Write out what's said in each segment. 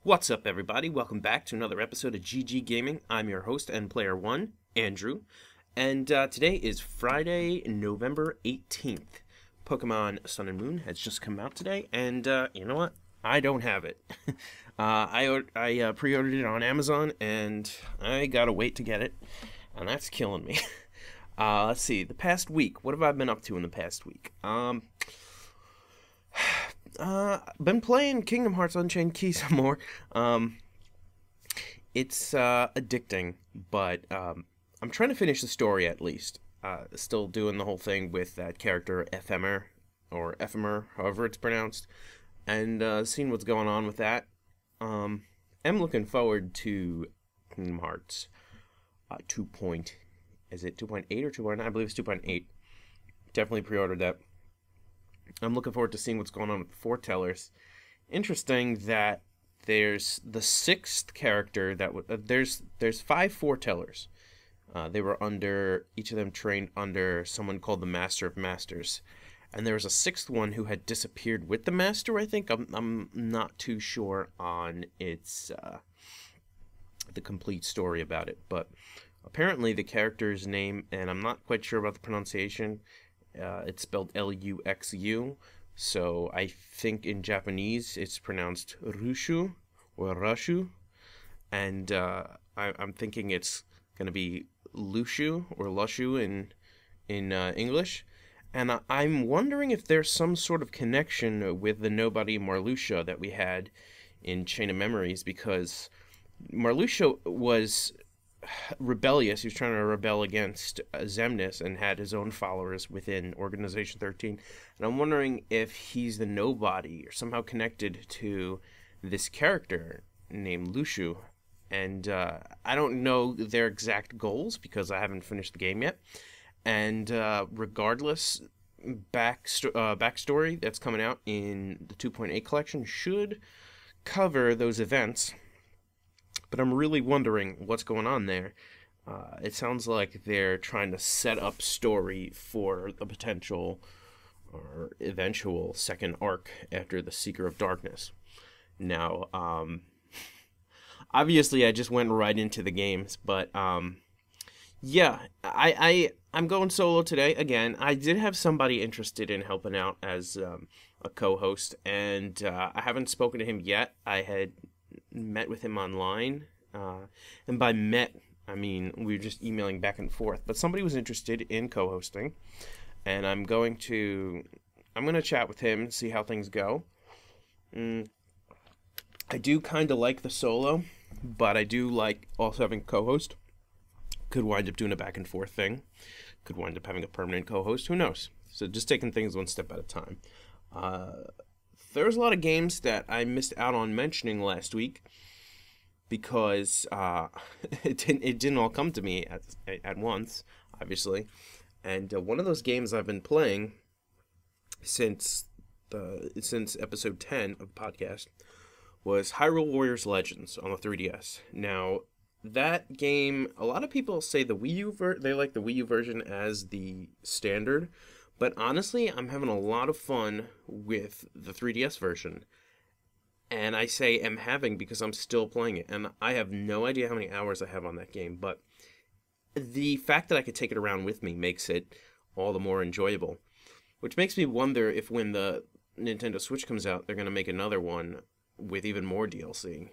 What's up, everybody? Welcome back to another episode of GG Gaming. I'm your host and player one, Andrew, and today is Friday, November 18th. Pokemon Sun and Moon has just come out today, and you know what? I don't have it. I pre-ordered it on Amazon, and I gotta wait to get it, and that's killing me. Let's see. The past week, what have I been up to in the past week? Been playing Kingdom Hearts Unchained Key some more. It's addicting, but I'm trying to finish the story at least. Still doing the whole thing with that character Ephemer, however it's pronounced, and seeing what's going on with that. I'm looking forward to Kingdom Hearts 2. Is it 2.8 or 2.9? I believe it's 2.8. Definitely pre-ordered that. I'm looking forward to seeing what's going on with the foretellers. Interesting that there's the sixth character that there's 5 foretellers. They were under, each of them trained under someone called the Master of Masters, and there was a sixth one who had disappeared with the Master. I think I'm not too sure on its the complete story about it, but apparently the character's name, and I'm not quite sure about the pronunciation. It's spelled Luxu, so I think in Japanese it's pronounced Rushu or Rashu, and I'm thinking it's going to be Lushu or Lushu in English, and I'm wondering if there's some sort of connection with the nobody Marluxia that we had in Chain of Memories, because Marluxia was rebellious. He was trying to rebel against Xemnas and had his own followers within Organization 13. And I'm wondering if he's the nobody or somehow connected to this character named Lushu. And I don't know their exact goals because I haven't finished the game yet. And regardless, backstory that's coming out in the 2.8 collection should cover those events. But I'm really wondering what's going on there. It sounds like they're trying to set up story for a potential or eventual second arc after the Seeker of Darkness. Now, obviously I just went right into the games, but yeah, I'm going solo today again. I did have somebody interested in helping out as a co-host, and I haven't spoken to him yet. I had met with him online, and by met I mean we were just emailing back and forth, but somebody was interested in co-hosting, and I'm going to chat with him and see how things go. I do kind of like the solo, but I do like also having co-host. Could wind up doing a back and forth thing, could wind up having a permanent co-host, who knows. So just taking things one step at a time. There's a lot of games that I missed out on mentioning last week because it didn't all come to me at once, obviously. And one of those games I've been playing since episode 10 of the podcast was Hyrule Warriors Legends on the 3DS. Now, that game, a lot of people say the Wii U they like the Wii U version as the standard. But honestly, I'm having a lot of fun with the 3DS version. And I say am having because I'm still playing it. And I have no idea how many hours I have on that game. But the fact that I could take it around with me makes it all the more enjoyable. Which makes me wonder if when the Nintendo Switch comes out, they're going to make another one with even more DLC.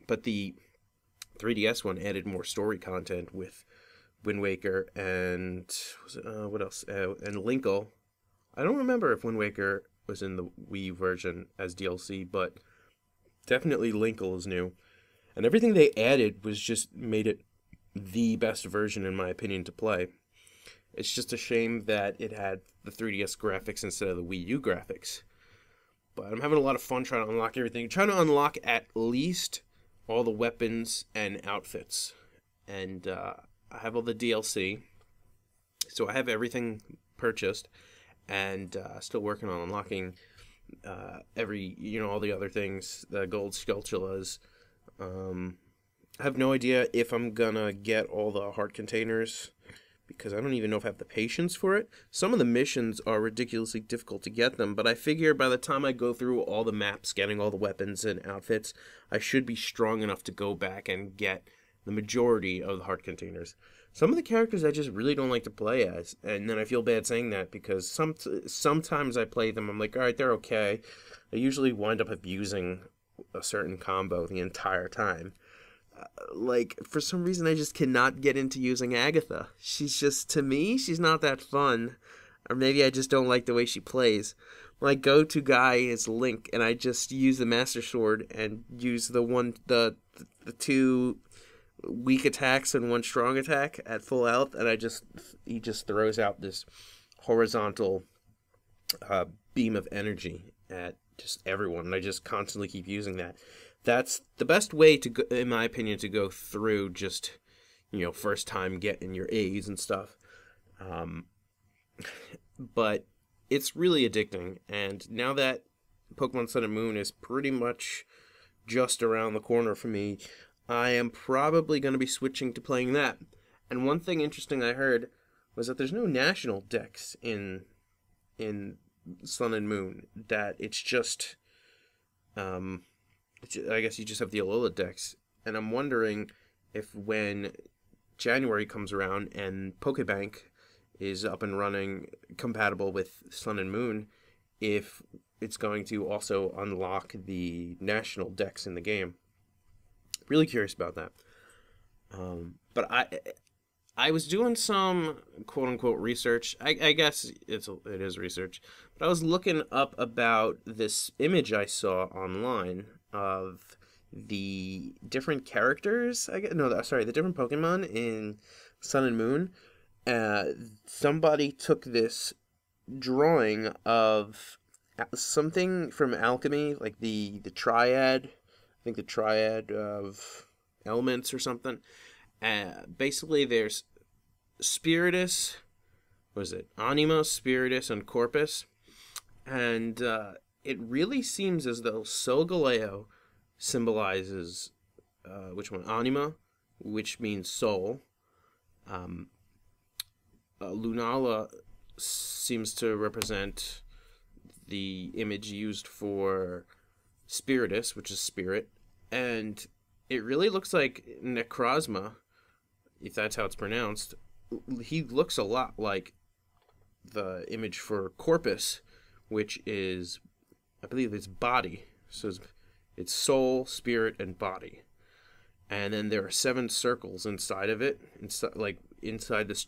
But the 3DS one added more story content with Wind Waker and what else? And Linkle. I don't remember if Wind Waker was in the Wii version as DLC, but definitely Linkle is new. And everything they added was just made it the best version, in my opinion, to play. It's just a shame that it had the 3DS graphics instead of the Wii U graphics. But I'm having a lot of fun trying to unlock everything. Trying to unlock at least all the weapons and outfits. And I have all the DLC, so I have everything purchased, and still working on unlocking all the other things, the gold Skulltulas. I have no idea if I'm gonna get all the heart containers because I don't even know if I have the patience for it. Some of the missions are ridiculously difficult to get them, but I figure by the time I go through all the maps, getting all the weapons and outfits, I should be strong enough to go back and get the majority of the heart containers. Some of the characters I just really don't like to play as, and then I feel bad saying that because sometimes I play them, I'm like, all right, they're okay. I usually wind up abusing a certain combo the entire time. Like, for some reason, I just cannot get into using Agatha. She's just, to me, she's not that fun. Or maybe I just don't like the way she plays. My go-to guy is Link, and I just use the Master Sword and use the two weak attacks and one strong attack at full health, and he just throws out this horizontal beam of energy at just everyone, and I just constantly keep using that. That's the best way to go, in my opinion, to go through just, first time getting your A's and stuff. But it's really addicting, and now that Pokemon Sun and Moon is pretty much just around the corner for me, I am probably going to be switching to playing that. And one thing interesting I heard was that there's no national dex in Sun and Moon. That it's just, I guess you just have the Alola dex. And I'm wondering if when January comes around and Pokebank is up and running, compatible with Sun and Moon, if it's going to also unlock the national dex in the game. Really curious about that. But I was doing some quote unquote research. I guess it is research. But I was looking up about this image I saw online of the different characters. The different Pokemon in Sun and Moon. Somebody took this drawing of something from alchemy, like the triad. I think the triad of elements or something. Basically, there's Spiritus, Anima, Spiritus, and Corpus. And it really seems as though Solgaleo symbolizes, which one? Anima, which means soul. Lunala seems to represent the image used for Spiritus, which is spirit, and it really looks like Necrozma, if that's how it's pronounced. He looks a lot like the image for Corpus, which is, I believe it's body. So it's soul, spirit, and body. And then there are 7 circles inside of it, inside this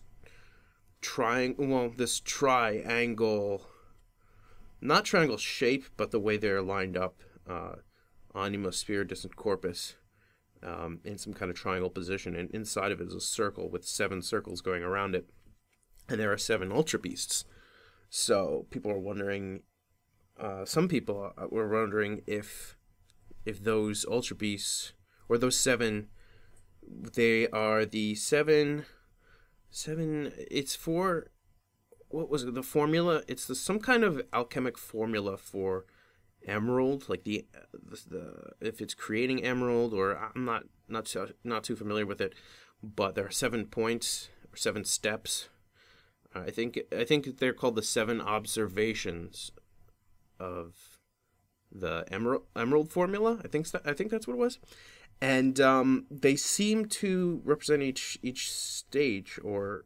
this triangle, not triangle shape, but the way they're lined up. Anima, Spiritus, and Corpus in some kind of triangle position, and inside of it is a circle with 7 circles going around it, and there are 7 Ultra Beasts. So people are wondering, some people were wondering if those Ultra Beasts, or those 7, they are the 7, it's for, what was it, the formula? It's some kind of alchemic formula for emerald, like the if it's creating emerald, or I'm not too familiar with it, but there are 7 points or 7 steps. I think they're called the 7 observations of the emerald formula. I think that's what it was, and they seem to represent each stage or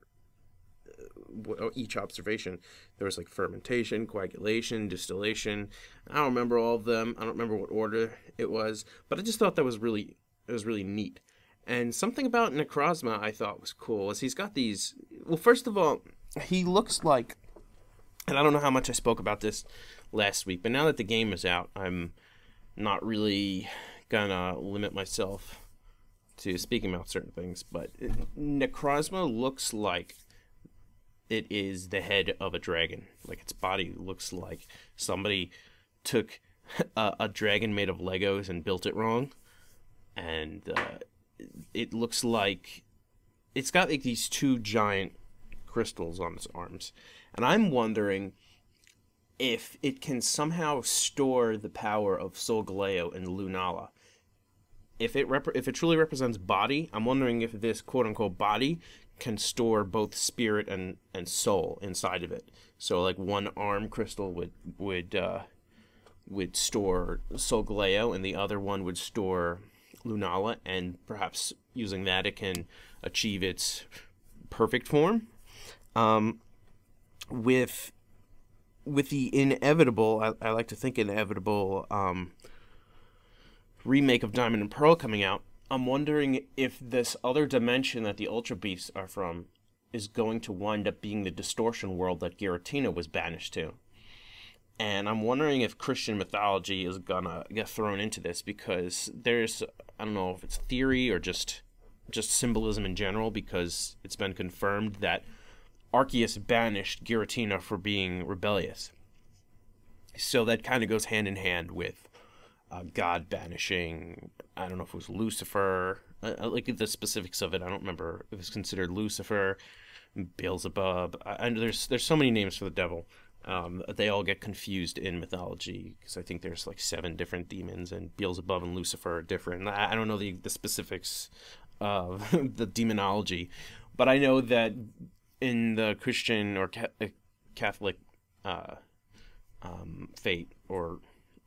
each observation. There was like fermentation, coagulation, distillation. I don't remember all of them. I don't remember what order it was, but I just thought it was really neat. And something about Necrozma I thought was cool is he's got these. Well, first of all, he looks like, and I don't know how much I spoke about this last week, but now that the game is out, I'm not really gonna limit myself to speaking about certain things. But Necrozma looks like it is the head of a dragon. Like, its body looks like somebody took a dragon made of Legos and built it wrong. And it looks like it's got like these 2 giant crystals on its arms. And I'm wondering if it can somehow store the power of Solgaleo and Lunala. If it truly represents body, I'm wondering if this quote-unquote body can store both spirit and soul inside of it. So like one arm crystal would store Solgaleo, and the other one would store Lunala, and perhaps using that it can achieve its perfect form. With the inevitable, I like to think inevitable remake of Diamond and Pearl coming out, I'm wondering if this other dimension that the Ultra Beasts are from is going to wind up being the distortion world that Giratina was banished to. And I'm wondering if Christian mythology is gonna get thrown into this, because there's, I don't know if it's theory or just symbolism in general, because it's been confirmed that Arceus banished Giratina for being rebellious. So that kind of goes hand in hand with God banishing, I don't know if it was Lucifer, like the specifics of it, I don't remember if it was considered Lucifer, Beelzebub, there's so many names for the devil. They all get confused in mythology, because I think there's like 7 different demons, and Beelzebub and Lucifer are different. I don't know the specifics of the demonology, but I know that in the Christian or Catholic fate or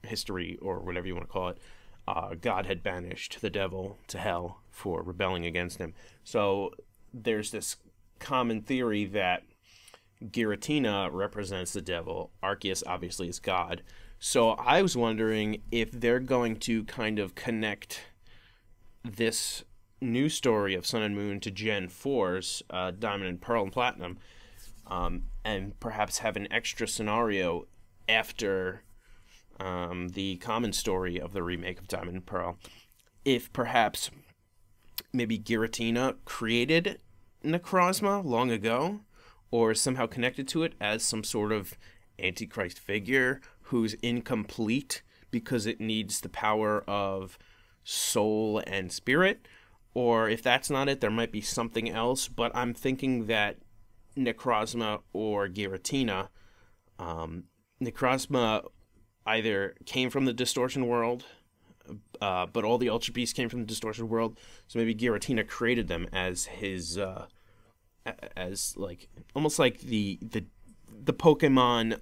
history or whatever you want to call it, God had banished the devil to hell for rebelling against him. So there's this common theory that Giratina represents the devil. Arceus obviously is God. So I was wondering if they're going to kind of connect this new story of Sun and Moon to Gen 4's Diamond and Pearl and Platinum, and perhaps have an extra scenario after the common story of the remake of Diamond and Pearl. If perhaps maybe Giratina created Necrozma long ago, or somehow connected to it as some sort of Antichrist figure who's incomplete because it needs the power of soul and spirit. Or if that's not it, there might be something else. But I'm thinking that Necrozma or Giratina, Necrozma either came from the distortion world, but all the Ultra Beasts came from the distortion world. So maybe Giratina created them as his, as like almost like the Pokemon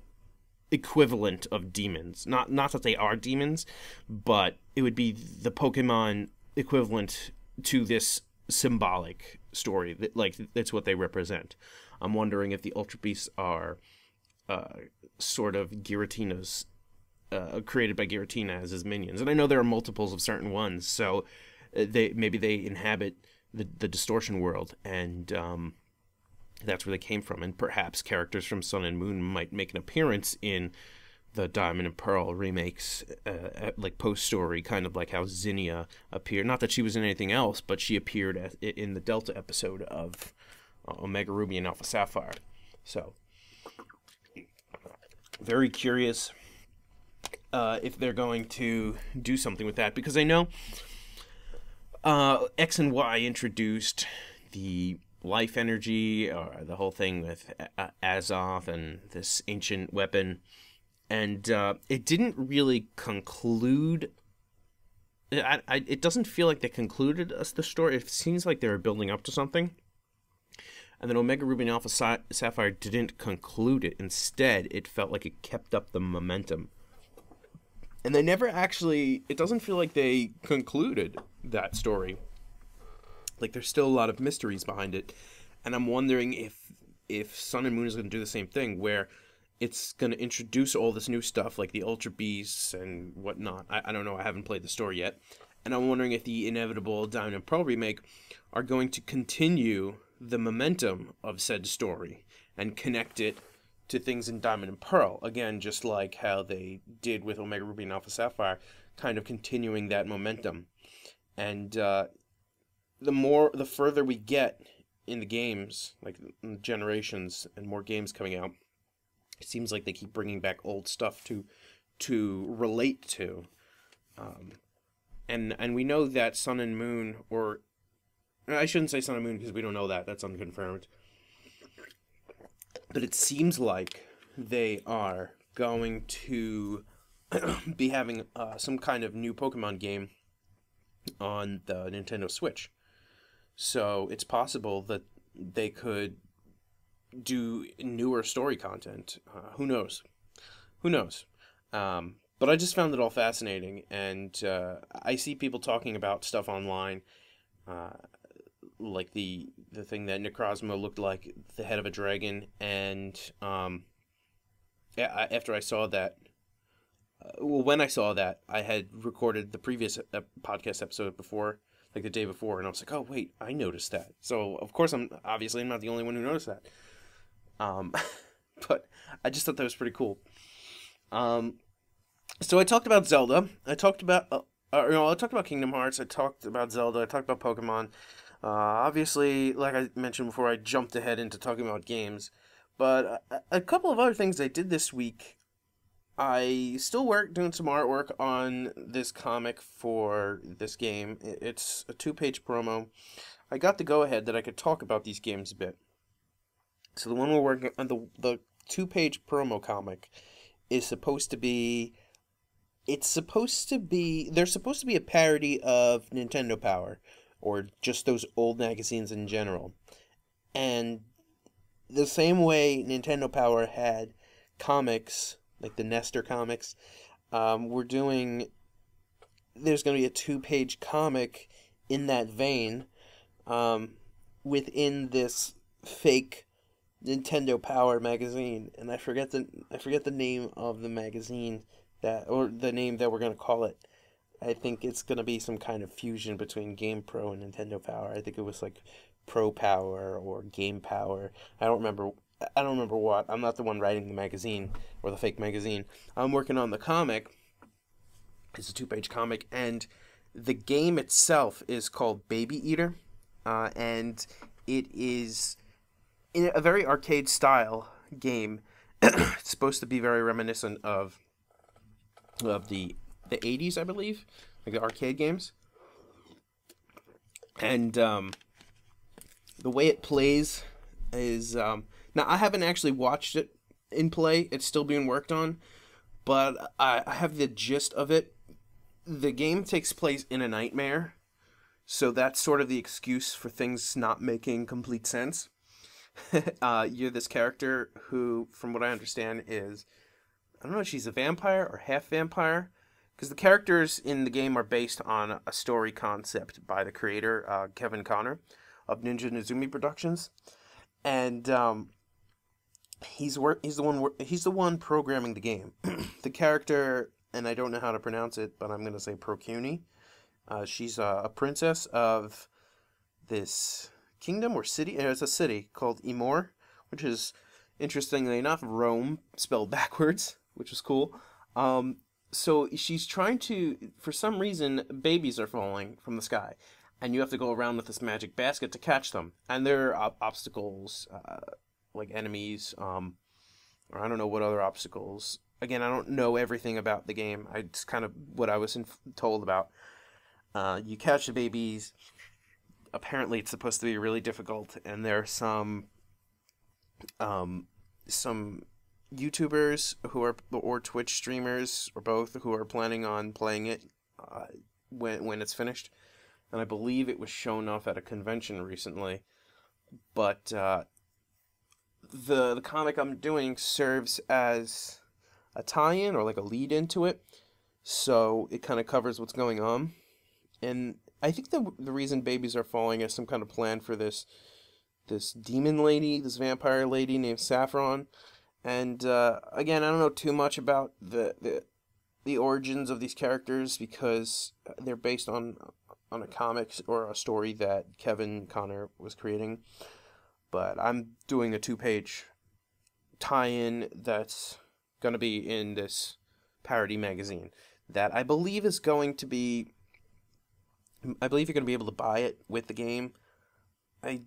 equivalent of demons. Not that they are demons, but it would be the Pokemon equivalent to this symbolic story. That, like, that's what they represent. I'm wondering if the Ultra Beasts are sort of Giratina's, created by Giratina as his minions. And I know there are multiples of certain ones, so maybe they inhabit the distortion world, and that's where they came from. And perhaps characters from Sun and Moon might make an appearance in the Diamond and Pearl remakes, like post-story, kind of like how Zinnia appeared. Not that she was in anything else, but she appeared in the Delta episode of Omega Ruby and Alpha Sapphire. So, very curious if they're going to do something with that, because I know X and Y introduced the life energy, or the whole thing with Azoth and this ancient weapon, and it didn't really conclude. It doesn't feel like they concluded us the story. It seems like they were building up to something, and then Omega Ruby and Alpha Sapphire didn't conclude it. Instead, it felt like it kept up the momentum. And they never actually, it doesn't feel like they concluded that story. Like, there's still a lot of mysteries behind it. And I'm wondering if Sun and Moon is going to do the same thing, where it's going to introduce all this new stuff, like the Ultra Beasts and whatnot. I don't know, I haven't played the story yet. And I'm wondering if the inevitable Diamond and Pearl remake are going to continue the momentum of said story and connect it to things in Diamond and Pearl. Again, just like how they did with Omega Ruby and Alpha Sapphire, kind of continuing that momentum. And the further we get in the games, like generations and more games coming out, it seems like they keep bringing back old stuff to relate to. And we know that Sun and Moon, or I shouldn't say Sun and Moon because we don't know that. That's unconfirmed. But it seems like they are going to be having some kind of new Pokemon game on the Nintendo Switch. So it's possible that they could do newer story content. Who knows? Who knows? But I just found it all fascinating, and I see people talking about stuff online, like the thing that Necrozma looked like the head of a dragon, and after I saw that, when I saw that, I had recorded the previous podcast episode before, like the day before, and I was like, oh wait, I noticed that. So of course I'm not the only one who noticed that. But I just thought that was pretty cool. So I talked about Zelda. I talked about I talked about Kingdom Hearts. I talked about Zelda. I talked about Pokemon. Obviously, like I mentioned before, I jumped ahead into talking about games. But a couple of other things I did this week. I still doing some artwork on this comic for this game. It's a 2-page promo. I got the go-ahead that I could talk about these games a bit. So the one we're working on, the 2-page promo comic, is supposed to be... There's supposed to be a parody of Nintendo Power, or just those old magazines in general. And the same way Nintendo Power had comics, like the Nestor comics, there's going to be a 2-page comic in that vein, within this fake Nintendo Power magazine, and I forget the name of the magazine or the name that we're going to call it. I think it's going to be some kind of fusion between Game Pro and Nintendo Power. I think it was like Pro Power or Game Power. I don't remember what. I'm not the one writing the magazine or the fake magazine. I'm working on the comic. It's a 2-page comic, and the game itself is called Baby Eater, and it is in a very arcade style game. It's supposed to be very reminiscent of the 80s, I believe, like the arcade games. And the way it plays is now I haven't actually watched it in play. It's still being worked on, but I have the gist of it. The game takes place in a nightmare, so that's sort of the excuse for things not making complete sense. You're this character who, from what I understand, is, I don't know if she's a vampire or half vampire, because the characters in the game are based on a story concept by the creator, Kevin Connor, of Ninja Nizumi Productions, and he's the one programming the game. The character, and I don't know how to pronounce it, but I'm going to say Procuni. She's a princess of this kingdom or city. It's a city called Emor, which is, interestingly enough, Rome spelled backwards, which is cool. So she's trying to, for some reason, babies are falling from the sky, and you have to go around with this magic basket to catch them. And there are obstacles, like enemies, or I don't know what other obstacles. Again, I don't know everything about the game. It's kind of what I was told about. You catch the babies. Apparently, it's supposed to be really difficult, and there are some YouTubers or Twitch streamers or both who are planning on playing it when it's finished, and I believe it was shown off at a convention recently. But the comic I'm doing serves as a tie-in or like a lead into it, so it kind of covers what's going on. And I think the reason babies are falling is some kind of plan for this demon lady, this vampire lady named Saffron. And again, I don't know too much about the origins of these characters because they're based on a comic or a story that Kevin Connor was creating. But I'm doing a 2-page tie-in that's going to be in this parody magazine that I believe is going to be... I believe you're going to be able to buy it with the game. I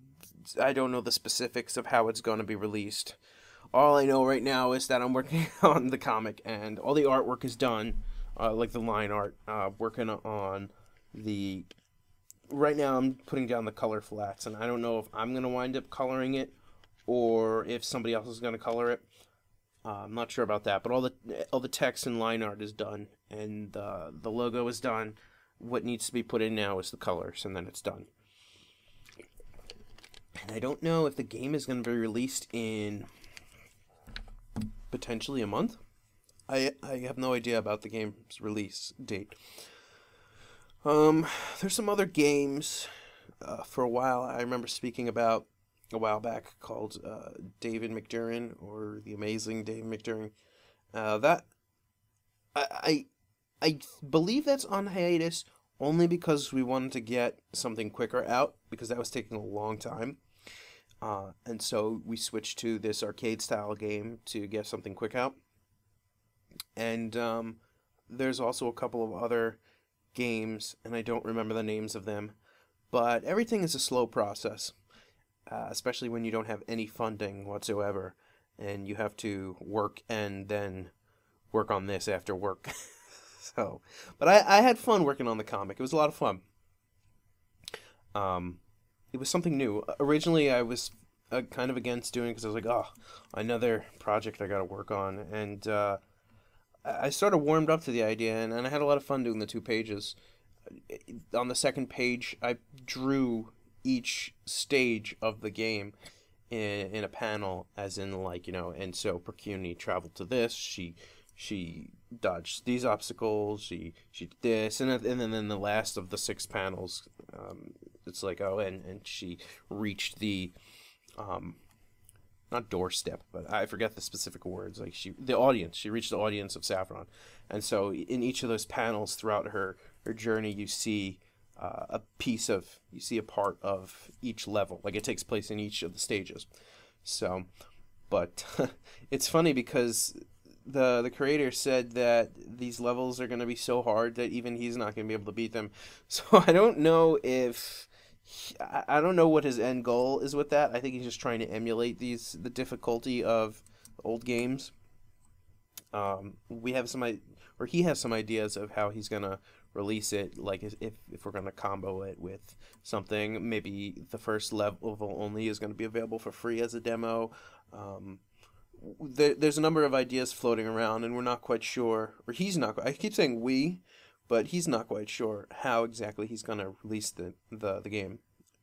don't know the specifics of how it's going to be released. All I know right now is that I'm working on the comic, and all the artwork is done, like the line art. Working on the... Right now I'm putting down the color flats, and I don't know if I'm going to wind up coloring it, or if somebody else is going to color it. I'm not sure about that, but all the text and line art is done, and the logo is done. What needs to be put in now is the colors, and then it's done. And I don't know if the game is going to be released in potentially a month. I have no idea about the game's release date. There's some other games for a while I remember speaking about a while back called David McDurran, or The Amazing David McDurran. That I believe that's on hiatus only because we wanted to get something quicker out, because that was taking a long time. And so we switched to this arcade style game to get something quick out. And there's also a couple of other games, and I don't remember the names of them, but everything is a slow process, especially when you don't have any funding whatsoever, and you have to work and then work on this after work. So, but I had fun working on the comic. It was a lot of fun. It was something new. Originally, I was kind of against doing it because I was like, oh, another project I got to work on, and I sort of warmed up to the idea, and I had a lot of fun doing the 2 pages. On the second page, I drew each stage of the game in a panel, as in, like, and so Percuni traveled to this, she dodged these obstacles, she did this, and then the last of the 6 panels, it's like, oh, and she reached the, not doorstep, but I forget the specific words, like she reached the audience of Saffron. And so in each of those panels throughout her journey, you see a part of each level, like it takes place in each of the stages. So, but it's funny because the creator said that these levels are going to be so hard that even he's not going to be able to beat them. So I don't know what his end goal is with that. I think he's just trying to emulate the difficulty of old games. He has some ideas of how he's gonna release it. Like if we're gonna combo it with something, maybe the first level only is gonna be available for free as a demo. There's a number of ideas floating around, and we're not quite sure, or he's not. I keep saying we, but he's not quite sure how exactly he's gonna release the game.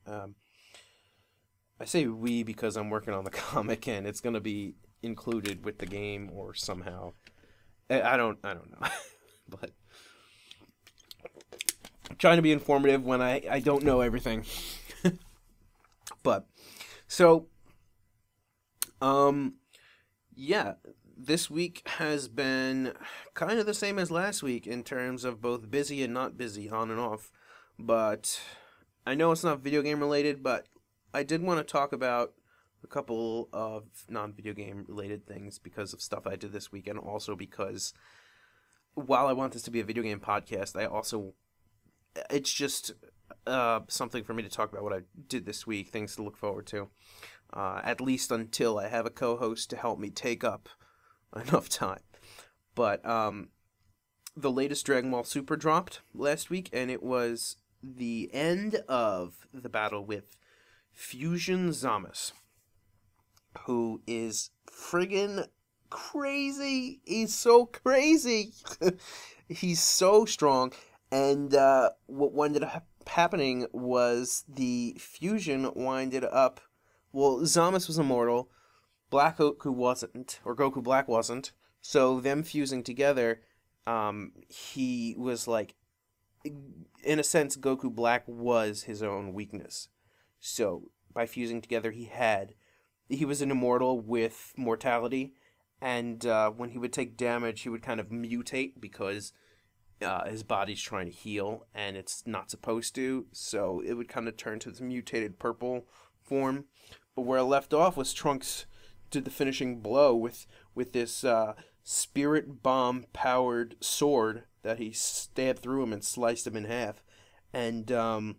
I say we because I'm working on the comic, and it's gonna be included with the game or somehow. I don't know, but I'm trying to be informative when I don't know everything. But so, yeah, this week has been kind of the same as last week in terms of both busy and not busy, on and off. But I know it's not video game related, but I did want to talk about a couple of non-video game related things because of stuff I did this week, and also because while I want this to be a video game podcast, it's just something for me to talk about what I did this week, things to look forward to, at least until I have a co-host to help me take up enough time. But the latest Dragon Ball Super dropped last week, and it was the end of the battle with Fusion Zamasu, who is friggin' crazy. He's so crazy. He's so strong. And what ended up happening was the fusion winded up. Well, Zamasu was immortal. Black Goku wasn't, or Goku Black wasn't. So them fusing together, he was like, in a sense, Goku Black was his own weakness. So by fusing together, he was an immortal with mortality, and when he would take damage, he would kind of mutate because his body's trying to heal, and it's not supposed to, so it would kind of turn to this mutated purple form. But where I left off was Trunks did the finishing blow with this spirit bomb powered sword that he stabbed through him and sliced him in half. And I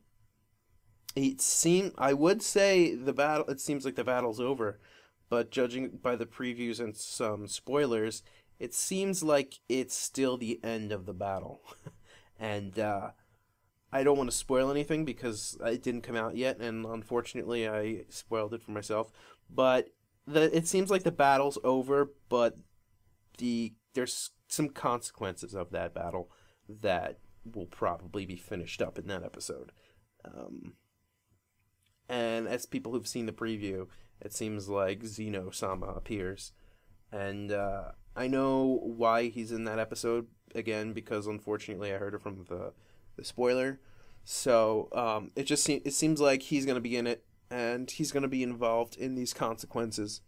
would say it seems like the battle's over, but judging by the previews and some spoilers, it seems like it's still the end of the battle. And I don't want to spoil anything because it didn't come out yet, and unfortunately I spoiled it for myself. But it seems like the battle's over, but there's some consequences of that battle that will probably be finished up in that episode. And as people who've seen the preview, it seems like Zeno-sama appears. And I know why he's in that episode, again, because unfortunately I heard it from the spoiler. So it seems like he's going to be in it, and he's going to be involved in these consequences.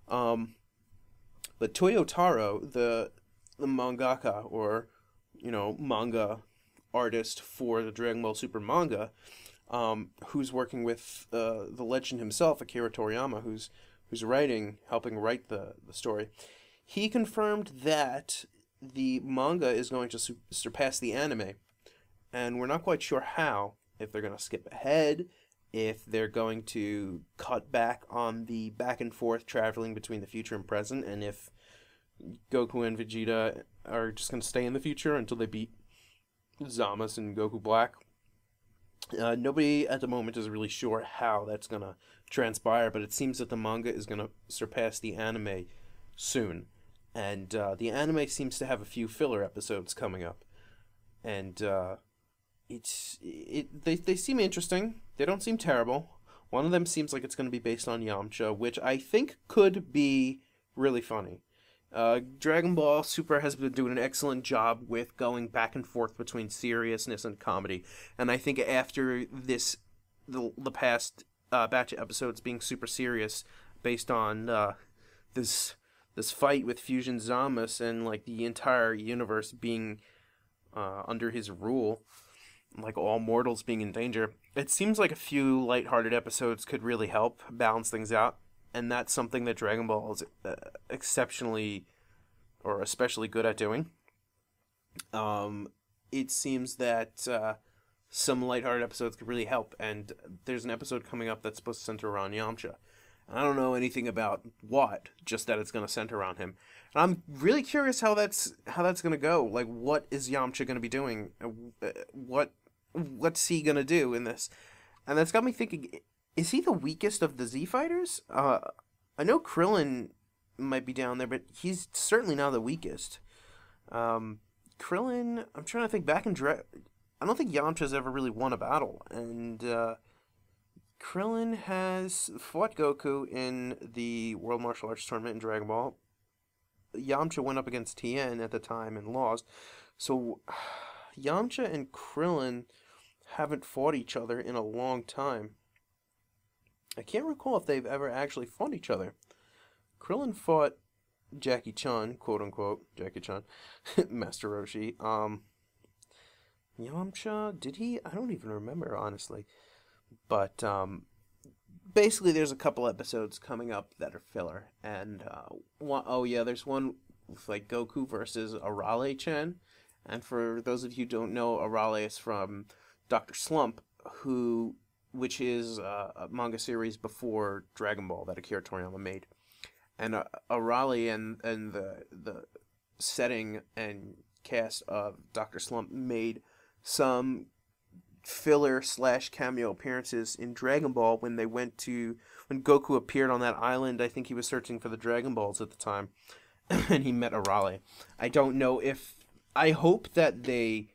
But Toyotaro, the mangaka, or manga artist for the Dragon Ball Super manga, who's working with the legend himself, Akira Toriyama, who's helping write the story. He confirmed that the manga is going to surpass the anime, and we're not quite sure how. If they're going to skip ahead, if they're going to cut back on the back and forth traveling between the future and present, and if Goku and Vegeta are just going to stay in the future until they beat Zamasu and Goku Black. Nobody at the moment is really sure how that's going to transpire, but it seems that the manga is going to surpass the anime soon. And the anime seems to have a few filler episodes coming up. And they seem interesting. They don't seem terrible. One of them seems like it's going to be based on Yamcha, which I think could be really funny. Dragon Ball Super has been doing an excellent job with going back and forth between seriousness and comedy, and I think after the past batch of episodes being super serious, based on this fight with Fusion Zamasu and like the entire universe being under his rule, like all mortals being in danger, it seems like a few lighthearted episodes could really help balance things out. And that's something that Dragon Ball is exceptionally or especially good at doing. It seems that some lighthearted episodes could really help, and there's an episode coming up that's supposed to center around Yamcha. And I don't know anything about what, just that it's going to center around him. And I'm really curious how that's going to go. Like, what is Yamcha going to be doing? What's he going to do in this? And that's got me thinking, is he the weakest of the Z fighters? I know Krillin might be down there, but he's certainly not the weakest. Krillin, I'm trying to think back I don't think Yamcha's ever really won a battle, and Krillin has fought Goku in the World Martial Arts Tournament in Dragon Ball. Yamcha went up against Tien at the time and lost. So Yamcha and Krillin haven't fought each other in a long time. I can't recall if they've ever actually fought each other. Krillin fought Jackie Chan, quote unquote, Jackie Chan, Master Roshi. Yamcha, did he? I don't even remember, honestly. But basically, there's a couple episodes coming up that are filler, and there's one with like Goku versus Arale-chan, and for those of you who don't know, Arale is from Dr. Slump, which is a manga series before Dragon Ball that Akira Toriyama made. And Arale and the setting and cast of Dr. Slump made some filler / cameo appearances in Dragon Ball when Goku appeared on that island. I think he was searching for the Dragon Balls at the time, and he met Arale. I don't know if... I hope that they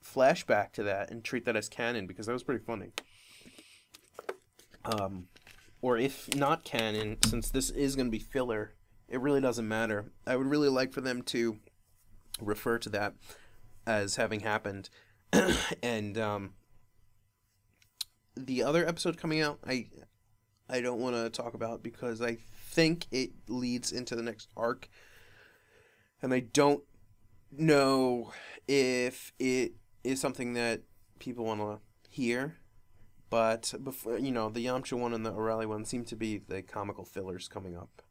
flash back to that and treat that as canon, because that was pretty funny. Or if not canon, since this is going to be filler, it really doesn't matter. I would really like for them to refer to that as having happened. And the other episode coming out, I don't want to talk about because I think it leads into the next arc, and I don't know if it is something that people want to hear. But before, the Yamcha one and the Arale one seem to be the comical fillers coming up.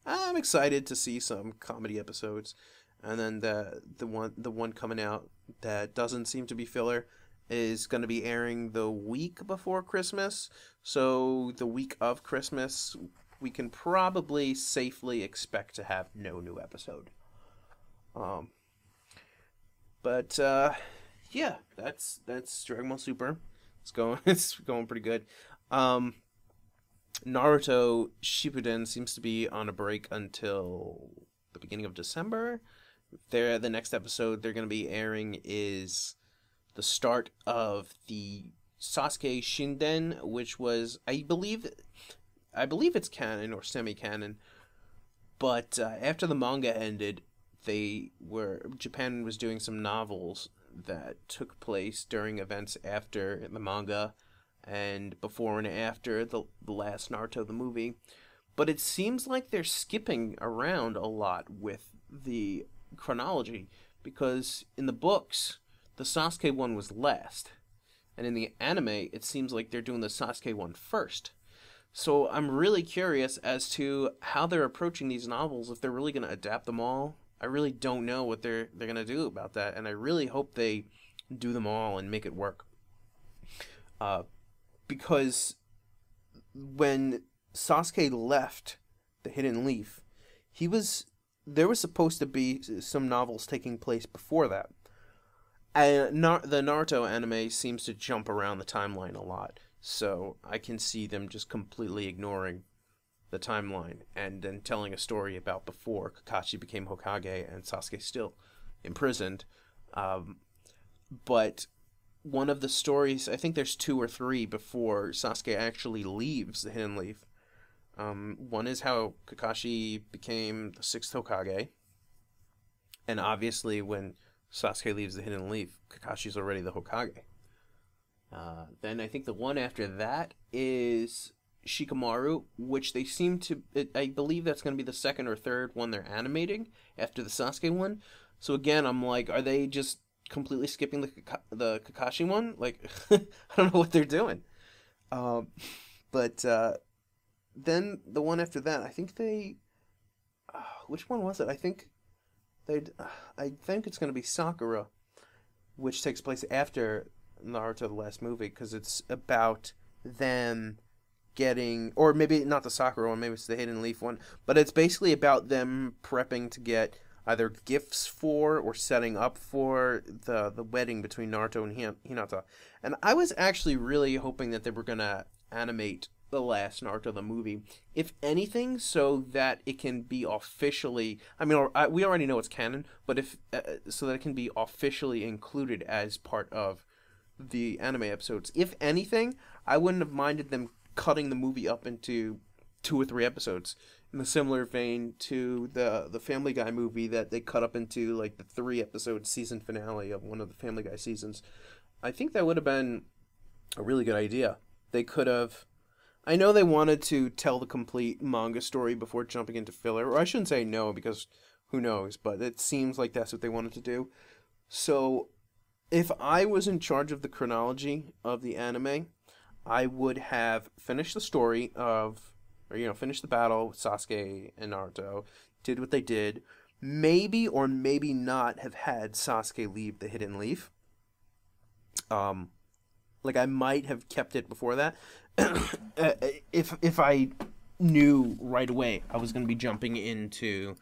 I'm excited to see some comedy episodes, and then the one coming out that doesn't seem to be filler is going to be airing the week before Christmas. So the week of Christmas, we can probably safely expect to have no new episode. Yeah, that's Dragon Ball Super. It's going pretty good. Naruto Shippuden seems to be on a break until the beginning of December. The next episode they're going to be airing is the start of the Sasuke Shinden, which was, I believe it's canon or semi-canon, but after the manga ended, Japan was doing some novels that took place during events after the manga and before and after the last Naruto the movie. But it seems like they're skipping around a lot with the chronology, because in the books the Sasuke one was last, and in the anime it seems like they're doing the Sasuke one first. So I'm really curious as to how they're approaching these novels, if they're really going to adapt them all. I really don't know what they're going to do about that, and I really hope they do them all and make it work. Because when Sasuke left the Hidden Leaf, there was supposed to be some novels taking place before that. And the Naruto anime seems to jump around the timeline a lot. So I can see them just completely ignoring the timeline and then telling a story about before Kakashi became Hokage and Sasuke still imprisoned. But one of the stories, I think there's 2 or 3 before Sasuke actually leaves the Hidden Leaf. One is how Kakashi became the 6th Hokage. And obviously when Sasuke leaves the Hidden Leaf, Kakashi's already the Hokage. Then I think the one after that is Shikamaru, which they seem to... I believe that's going to be the 2nd or 3rd one they're animating after the Sasuke one. So again, I'm like, are they just completely skipping the Kakashi one? Like, I don't know what they're doing. But then the one after that, I think they... which one was it? I think it's going to be Sakura, which takes place after Naruto the last movie, because it's about them getting, or maybe not the Sakura one, maybe it's the Hidden Leaf one, but it's basically about them prepping to get either gifts for or setting up for the wedding between Naruto and Hinata. And I was actually really hoping that they were going to animate the last Naruto the movie, if anything, so that it can be officially, I mean, we already know it's canon, but if so that it can be officially included as part of the anime episodes. If anything, I wouldn't have minded them cutting the movie up into 2 or 3 episodes, in a similar vein to the Family Guy movie that they cut up into like the 3-episode season finale of one of the Family Guy seasons. I think that would have been a really good idea. They could have... I know they wanted to tell the complete manga story before jumping into filler, or I shouldn't say no, because who knows, but it seems like that's what they wanted to do. So, if I was in charge of the chronology of the anime, I would have finished the story of, or, finished the battle with Sasuke and Naruto, did what they did, maybe or maybe not have had Sasuke leave the Hidden Leaf. Like, I might have kept it before that. if I knew right away I was going to be jumping into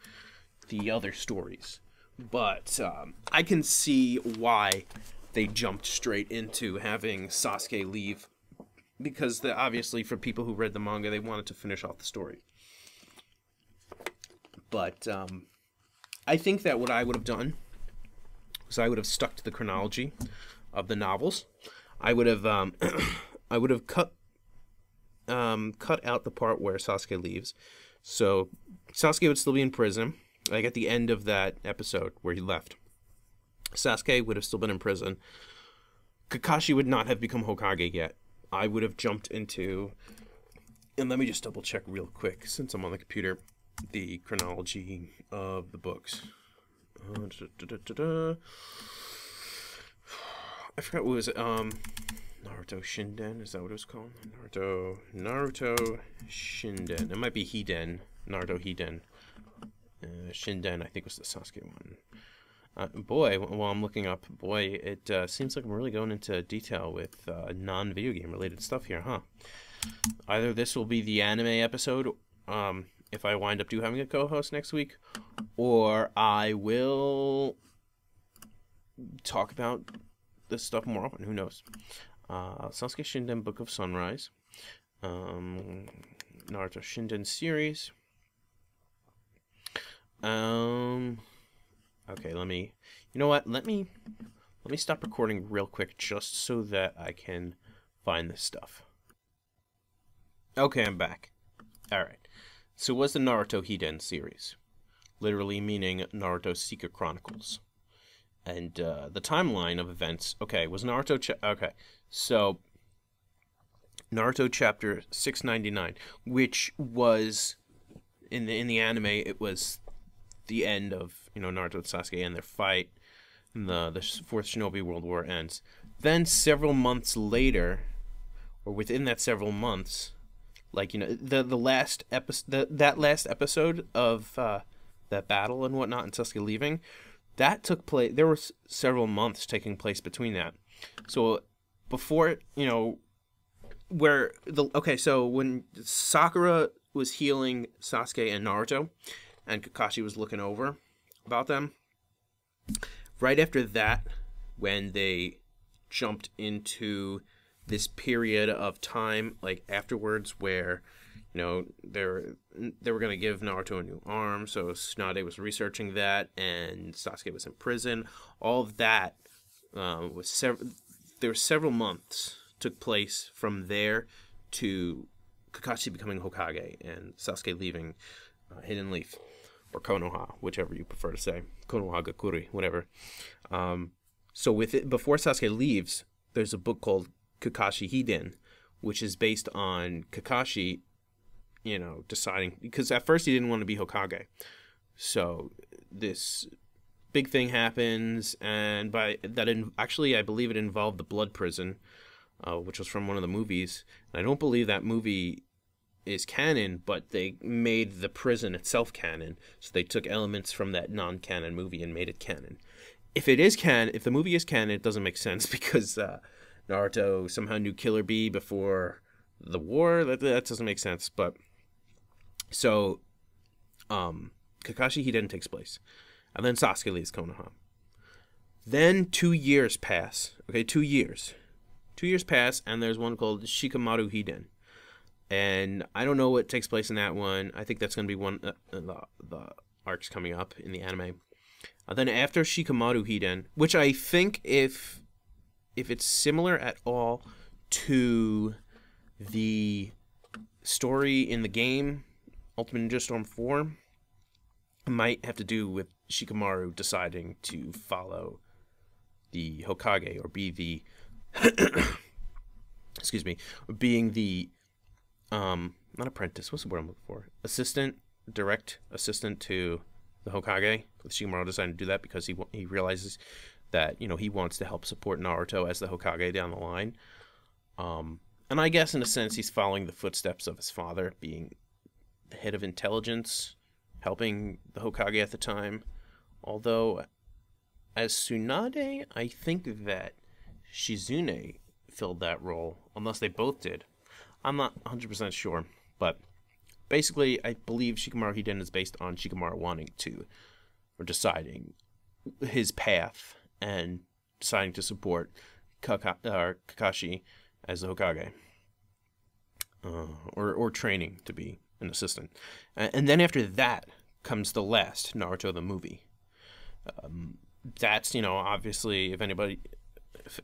the other stories. But I can see why they jumped straight into having Sasuke leave. Because obviously, for people who read the manga, they wanted to finish off the story. But I think that what I would have done was I would have stuck to the chronology of the novels. I would have cut out the part where Sasuke leaves. So Sasuke would still be in prison, like at the end of that episode where he left. Sasuke would have still been in prison. Kakashi would not have become Hokage yet. I would have jumped into, and let me just double check real quick since I'm on the computer, the chronology of the books. I forgot what was it. Naruto Shinden, is that what it was called? Naruto Shinden. It might be Hiden. Naruto Hiden. Shinden, I think, was the Sasuke one. Boy, while I'm looking up, it seems like I'm really going into detail with non-video game related stuff here, huh? Either this will be the anime episode, if I wind up having a co-host next week, or I will talk about this stuff more often, who knows. Sasuke Shinden Book of Sunrise, Naruto Shinden series. Okay, let me Let me stop recording real quick just so that I can find this stuff. Okay, I'm back. Alright. So it was the Naruto Hiden series. Literally meaning Naruto Secret Chronicles. And the timeline of events, okay, was Naruto... okay, so Naruto chapter 699, which was, in the anime, it was the end of, Naruto and Sasuke and their fight. And the Fourth Shinobi World War ends. Then several months later, or within that several months, like, the last episode, that last episode of that battle and whatnot, and Sasuke leaving, that took place. There were several months taking place between that. So before, so when Sakura was healing Sasuke and Naruto, and Kakashi was looking over about them, right after that, when they jumped into this period of time, like afterwards, where they were going to give Naruto a new arm, so Tsunade was researching that, and Sasuke was in prison. All of that there were several months took place from there to Kakashi becoming Hokage and Sasuke leaving Hidden Leaf, or Konoha, whichever you prefer to say, Konoha Gakuri, whatever. So with it, before Sasuke leaves, there's a book called Kakashi Hiden, which is based on Kakashi, deciding, because at first he didn't want to be Hokage. So this big thing happens, and actually I believe it involved the Blood Prison, which was from one of the movies. And I don't believe that movie is canon, but they made the prison itself canon. So they took elements from that non-canon movie and made it canon. If the movie is canon, it doesn't make sense because Naruto somehow knew Killer Bee before the war. That doesn't make sense. But so Kakashi Hiden takes place, and then Sasuke leaves Konoha. Then 2 years pass. Okay, 2 years. 2 years pass, and there's one called Shikamaru Hiden. And I don't know what takes place in that one. I think that's going to be one the arcs coming up in the anime. Then after Shikamaru Hiden, which I think if it's similar at all to the story in the game, Ultimate Ninja Storm 4, it might have to do with Shikamaru deciding to follow the Hokage, or be the excuse me, being the not apprentice, what's the word I'm looking for? Direct assistant to the Hokage. With Shikamaru deciding to do that because he realizes that, he wants to help support Naruto as the Hokage down the line. And I guess in a sense he's following the footsteps of his father, being the head of intelligence, helping the Hokage at the time. Although, as Tsunade, I think that Shizune filled that role, unless they both did. I'm not 100% sure, but basically I believe Shikamaru Hiden is based on Shikamaru wanting to, or deciding his path, and deciding to support Kakashi as the Hokage, or training to be an assistant. And then after that comes the last Naruto the movie. That's, obviously, if anybody...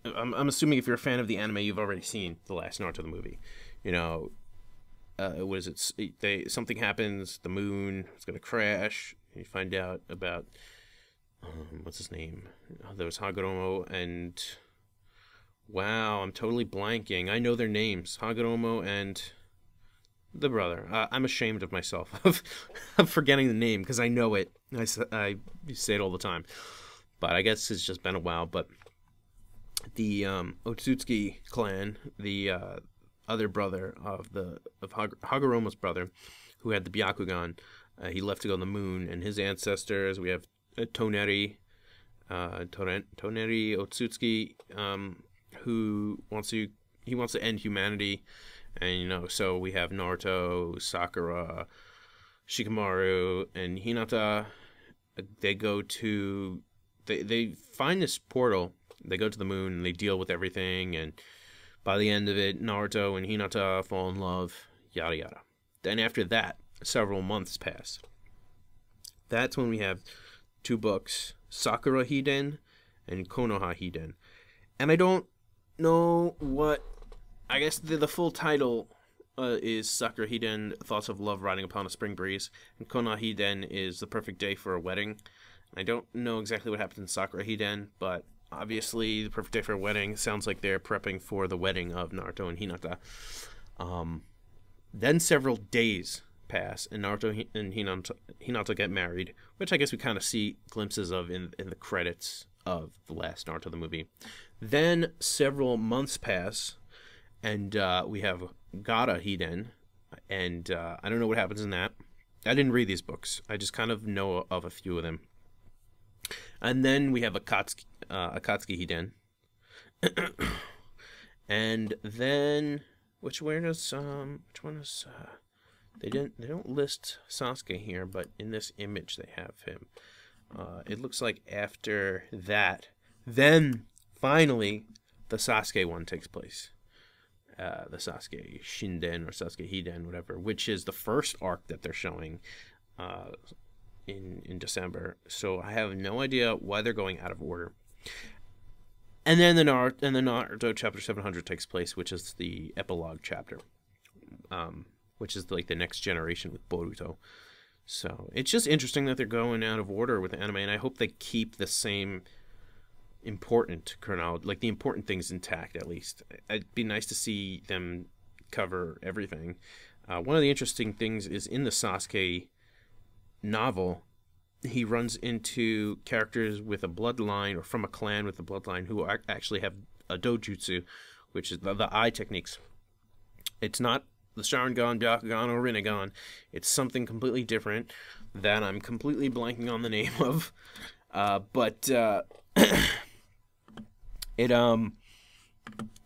I'm assuming if you're a fan of the anime, you've already seen the last Naruto the movie. What is it? Something happens, the moon is going to crash, and you find out about... what's his name? There was Hagoromo and... Wow, I'm totally blanking. I know their names. Hagoromo and the brother. I'm ashamed of myself of forgetting the name because I know it. I say it all the time. But I guess it's just been a while. But the Otsutsuki clan, the other brother of Hagoromo's brother, who had the Byakugan, he left to go on the moon, and his ancestors, we have Toneri Otsutsuki, who wants to end humanity, and so we have Naruto, Sakura, Shikamaru, and Hinata. They find this portal, they go to the moon, and they deal with everything, and by the end of it, Naruto and Hinata fall in love, yada yada. Then after that, several months pass. That's when we have two books, Sakura Hiden and Konoha Hiden. And I don't know what... I guess the full title is Sakura Hiden, Thoughts of Love Riding Upon a Spring Breeze. And Konoha Hiden is The Perfect Day for a Wedding. I don't know exactly what happens in Sakura Hiden, but obviously The Perfect Day for a Wedding sounds like they're prepping for the wedding of Naruto and Hinata. Then several days pass, and Naruto and Hinata get married, which I guess we kind of see glimpses of in the credits of the last Naruto the movie. Then several months pass, and we have Gara Hiden, and I don't know what happens in that. I didn't read these books. I just kind of know of a few of them. And then we have Akatsuki Hiden. And then which one is they don't list Sasuke here, but in this image they have him. It looks like after that, then finally the Sasuke one takes place. The Sasuke Shinden or Sasuke Hiden, whatever, which is the first arc that they're showing in December. So I have no idea why they're going out of order. And then the Naruto chapter 700 takes place, which is the epilogue chapter, which is like the next generation with Boruto. So it's just interesting that they're going out of order with the anime, and I hope they keep the same important chronology, like the important things intact at least. It'd be nice to see them cover everything. One of the interesting things is in the Sasuke novel, he runs into characters with a bloodline or from a clan with a bloodline who actually have a dojutsu, which is the eye techniques. It's not the Sharingan, Byakugan, or Rinnegan. It's something completely different that I'm completely blanking on the name of. But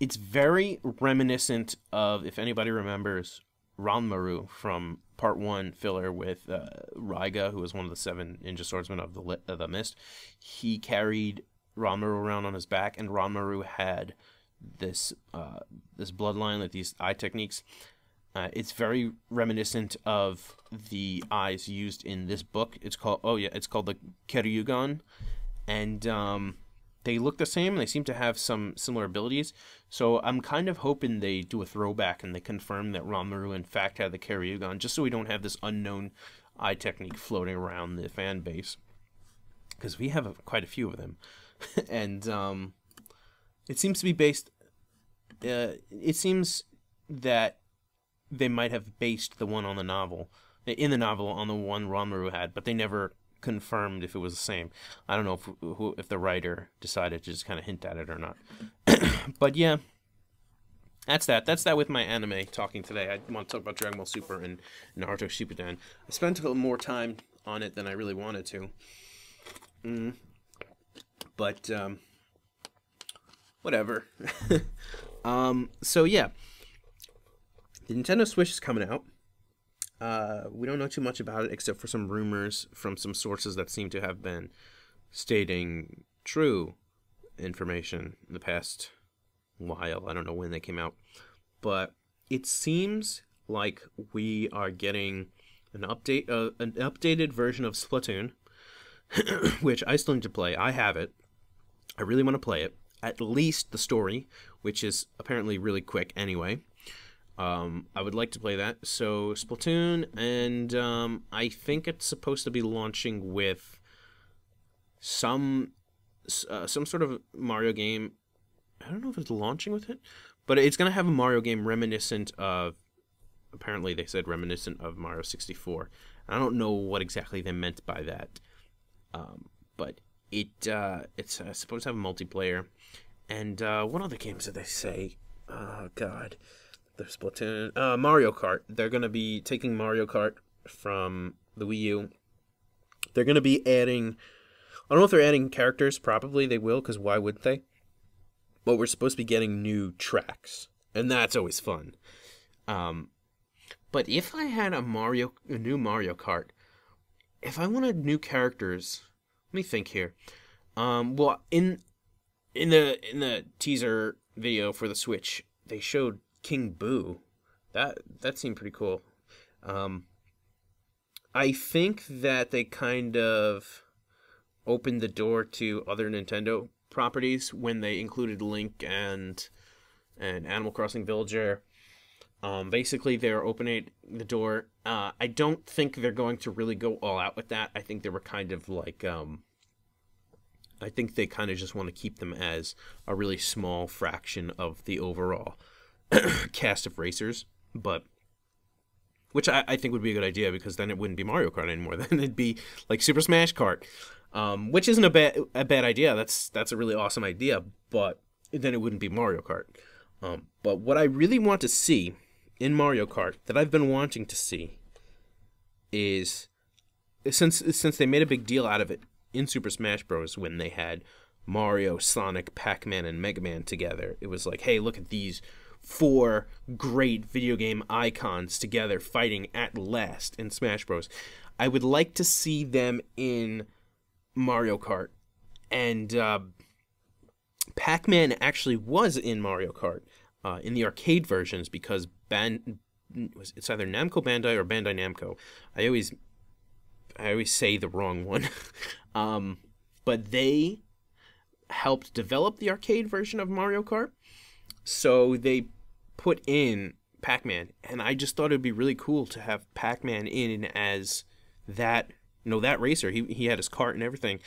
it's very reminiscent of, if anybody remembers, Ranmaru from Part 1 filler with Raiga, who was one of the 7 ninja swordsmen of the Mist. He carried Ranmaru around on his back, and Ranmaru had this bloodline, like these eye techniques. It's very reminiscent of the eyes used in this book. It's called the Keryugan, and they look the same. They seem to have some similar abilities. So I'm kind of hoping they do a throwback and they confirm that Ranmaru in fact had the Keryugan, just so we don't have this unknown eye technique floating around the fan base, because we have quite a few of them. And it seems to be based. It seems that they might have based the one on the novel, in the novel, on the one Ranmaru had, but they never confirmed if it was the same. I don't know if the writer decided to just kind of hint at it or not. But yeah, that's that with my anime talking today. I want to talk about Dragon Ball Super and Naruto Shippuden. I spent a little more time on it than I really wanted to. But whatever. So yeah, the Nintendo Switch is coming out. We don't know too much about it except for some rumors from some sources that seem to have been stating true information in the past while. I don't know when they came out, but it seems like we are getting an updated version of Splatoon, which I still need to play. I have it. I really want to play it. At least the story, which is apparently really quick anyway. I would like to play that. So Splatoon, and I think it's supposed to be launching with some sort of Mario game. I don't know if it's launching with it, but it's going to have a Mario game reminiscent of, apparently they said reminiscent of Mario 64. I don't know what exactly they meant by that, but it's supposed to have a multiplayer. And what other games did they say? Oh, God. The Splatoon, Mario Kart. They're going to be taking Mario Kart from the Wii U. They're going to be adding, I don't know if they're adding characters. Probably they will, because why would they? But we're supposed to be getting new tracks, and that's always fun. But if I had a new Mario Kart, if I wanted new characters, let me think here. Well, in the teaser video for the Switch, they showed King Boo. That seemed pretty cool. I think that they kind of opened the door to other Nintendo properties when they included Link and Animal Crossing Villager. Basically, they're opening the door. I don't think they're going to really go all out with that. I think they were kind of like, I think they kind of just want to keep them as a really small fraction of the overall cast of racers, but which I think would be a good idea, because then it wouldn't be Mario Kart anymore. Then it'd be like Super Smash Kart, which isn't a bad idea. That's a really awesome idea, but then it wouldn't be Mario Kart. But what I really want to see in Mario Kart, that I've been wanting to see, is since they made a big deal out of it in Super Smash Bros. When they had Mario, Sonic, Pac-Man, and Mega Man together. It was like, hey, look at these 4 great video game icons together fighting at last in Smash Bros. I would like to see them in Mario Kart. And Pac-Man actually was in Mario Kart in the arcade versions, because it's either Namco Bandai or Bandai Namco. I always say the wrong one. But they helped develop the arcade version of Mario Kart. So they put in Pac-Man, and I just thought it would be really cool to have Pac-Man in as that, that racer. He had his cart and everything.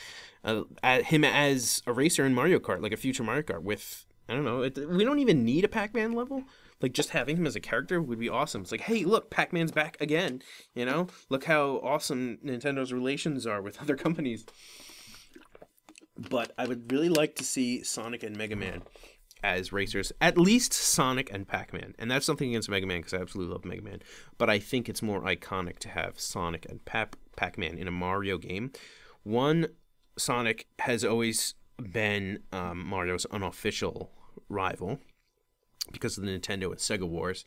Him as a racer in Mario Kart, like a future Mario Kart with, I don't know, we don't even need a Pac-Man level. Like, just having him as a character would be awesome. It's like, hey, look, Pac-Man's back again, Look how awesome Nintendo's relations are with other companies. But I would really like to see Sonic and Mega Man as racers. At least Sonic and Pac-Man. And that's something against Mega Man, because I absolutely love Mega Man. But I think it's more iconic to have Sonic and Pac-Man in a Mario game. One, Sonic has always been Mario's unofficial rival, because of the Nintendo and Sega Wars,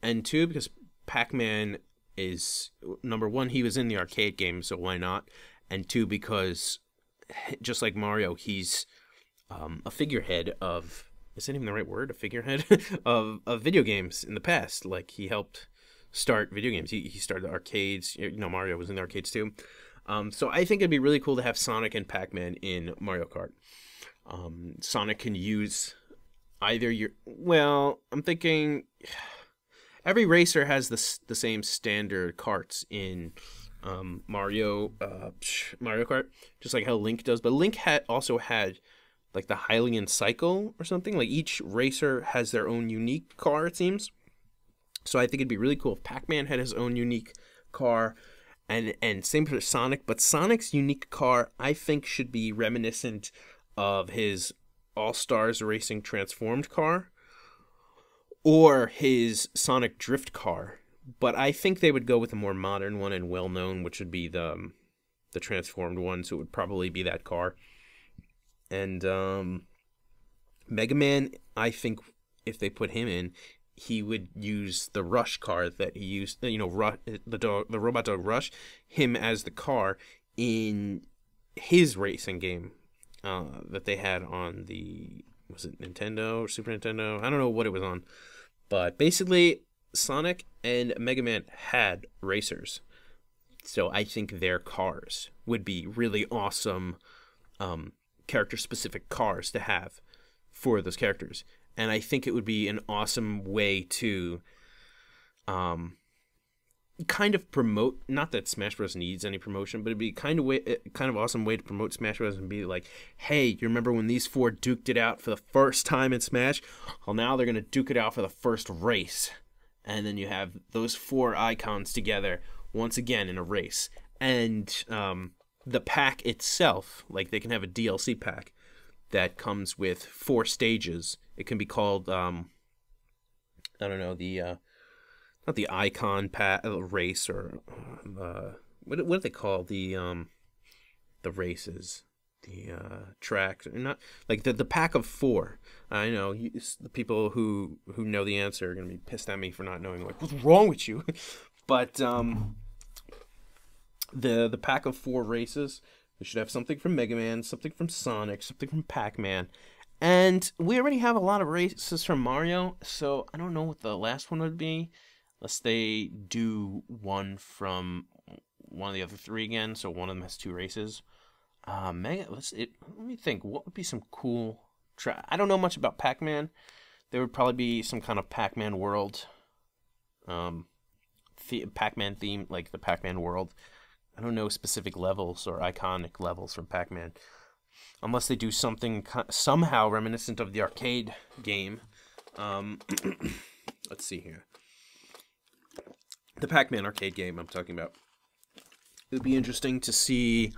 and 2, because Pac-Man is, number 1, he was in the arcade game, so why not, and 2, because just like Mario, he's a figurehead of, is that even the right word, a figurehead of video games in the past. Like, he helped start video games. He started the arcades. Mario was in the arcades too. So I think it'd be really cool to have Sonic and Pac-Man in Mario Kart. Sonic can use either I'm thinking every racer has the same standard carts in Mario Kart, just like how Link does. But Link also had like the Hylian cycle or something. Like, each racer has their own unique car, it seems. So I think it'd be really cool if Pac-Man had his own unique car, and same for Sonic. But Sonic's unique car, I think, should be reminiscent of his All-Stars Racing transformed car, or his Sonic Drift car. But I think they would go with a more modern one and well-known, which would be the transformed one, so it would probably be that car. And Mega Man, I think if they put him in, he would use the Rush car that he used, the robot dog Rush, him as the car in his racing game that they had on was it Nintendo or Super Nintendo? I don't know what it was on. But basically, Sonic and Mega Man had racers. So I think their cars would be really awesome character-specific cars to have for those characters. And I think it would be an awesome way to kind of promote, not that Smash Bros. Needs any promotion, but it'd be kind of awesome way to promote Smash Bros. And be like, hey, you remember when these 4 duked it out for the first time in Smash? Well, now they're going to duke it out for the first race. And then you have those 4 icons together once again in a race. And the pack itself, like, they can have a DLC pack that comes with 4 stages. It can be called, I don't know, not the icon race, or what do they call the races, the tracks, not like the pack of 4. I know the people who know the answer are gonna be pissed at me for not knowing, like, what's wrong with you. But the pack of 4 races, we should have something from Mega Man, something from Sonic, something from Pac-Man. And we already have a lot of races from Mario, so I don't know what the last one would be, unless they do one from one of the other 3 again, so one of them has 2 races. Let me think. What would be some cool track? I don't know much about Pac-Man. There would probably be some kind of Pac-Man world, um, Pac-Man theme, like the Pac-Man world. I don't know specific levels or iconic levels from Pac-Man, unless they do something somehow reminiscent of the arcade game. Um, let's see here. The Pac-Man arcade game I'm talking about. It would be interesting to see.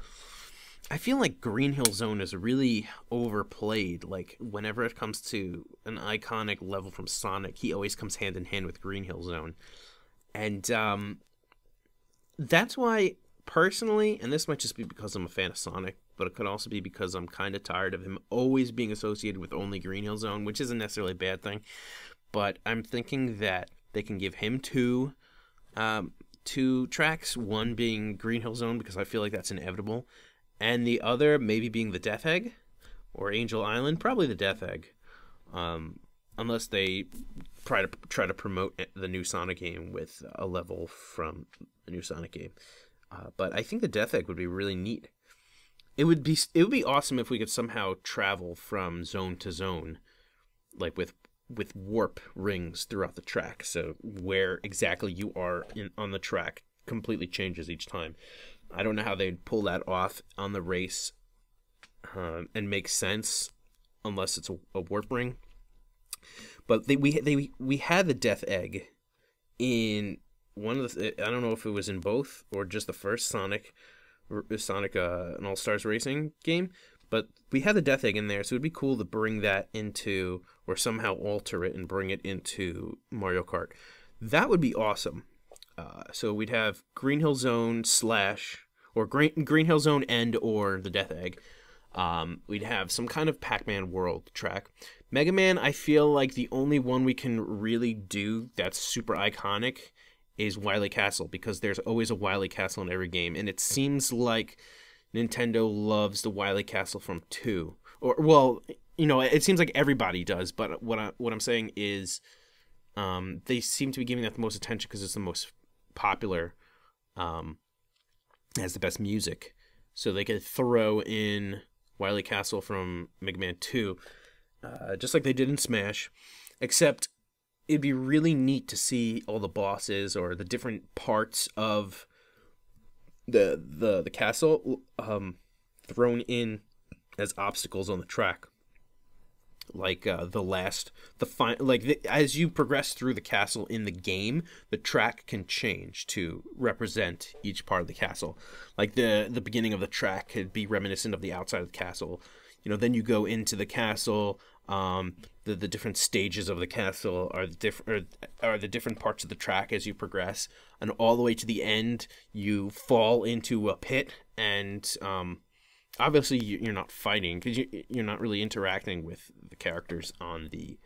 I feel like Green Hill Zone is really overplayed. Like, whenever it comes to an iconic level from Sonic, he always comes hand in hand with Green Hill Zone. And that's why, personally, and this might just be because I'm a fan of Sonic, but it could also be because I'm kind of tired of him always being associated with only Green Hill Zone, which isn't necessarily a bad thing. But I'm thinking that they can give him two tracks, one being Green Hill Zone, because I feel like that's inevitable, and the other maybe being the Death Egg or Angel Island, probably the Death Egg, unless they try to promote the new Sonic game with a level from the new Sonic game. But I think the Death Egg would be really neat. It would be awesome if we could somehow travel from zone to zone, like with warp rings throughout the track. So where exactly you are on the track completely changes each time. I don't know how they'd pull that off on the race and make sense unless it's a warp ring. But we had the Death Egg in one of the. I don't know if it was in both or just the first Sonic an All Stars Racing game. But we had the Death Egg in there, so it'd be cool to bring that into, or somehow alter it and bring it into Mario Kart. That would be awesome. So we'd have Green Hill Zone Green Hill Zone or the Death Egg. We'd have some kind of Pac-Man world track. Mega Man, I feel like the only one we can really do that's super iconic is Wily Castle, because there's always a Wily Castle in every game, and it seems like Nintendo loves the Wily Castle from 2. Or, well, it seems like everybody does, but what I'm saying is they seem to be giving that the most attention because it's the most popular, has the best music. So they could throw in Wily Castle from Mega Man 2, just like they did in Smash, except it'd be really neat to see all the bosses or the different parts of the castle thrown in as obstacles on the track, like as you progress through the castle in the game, the track can change to represent each part of the castle. Like the beginning of the track could be reminiscent of the outside of the castle. Then you go into the castle. The different stages of the castle are the different parts of the track as you progress, and all the way to the end, you fall into a pit, and obviously you're not fighting because you're not really interacting with the characters on the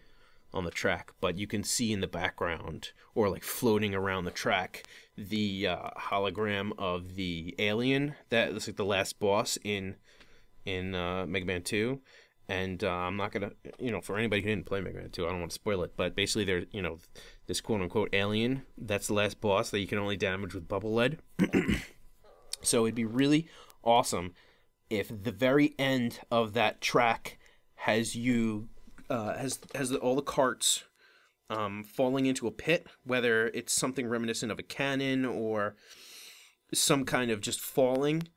track, but you can see in the background or like floating around the track the hologram of the alien that looks like the last boss in Mega Man 2. And I'm not going to, for anybody who didn't play Mega Man 2, I don't want to spoil it, but basically there's, this quote-unquote alien, that's the last boss that you can only damage with bubble lead. So it'd be really awesome if the very end of that track has you, has all the carts falling into a pit, whether it's something reminiscent of a cannon or some kind of just falling,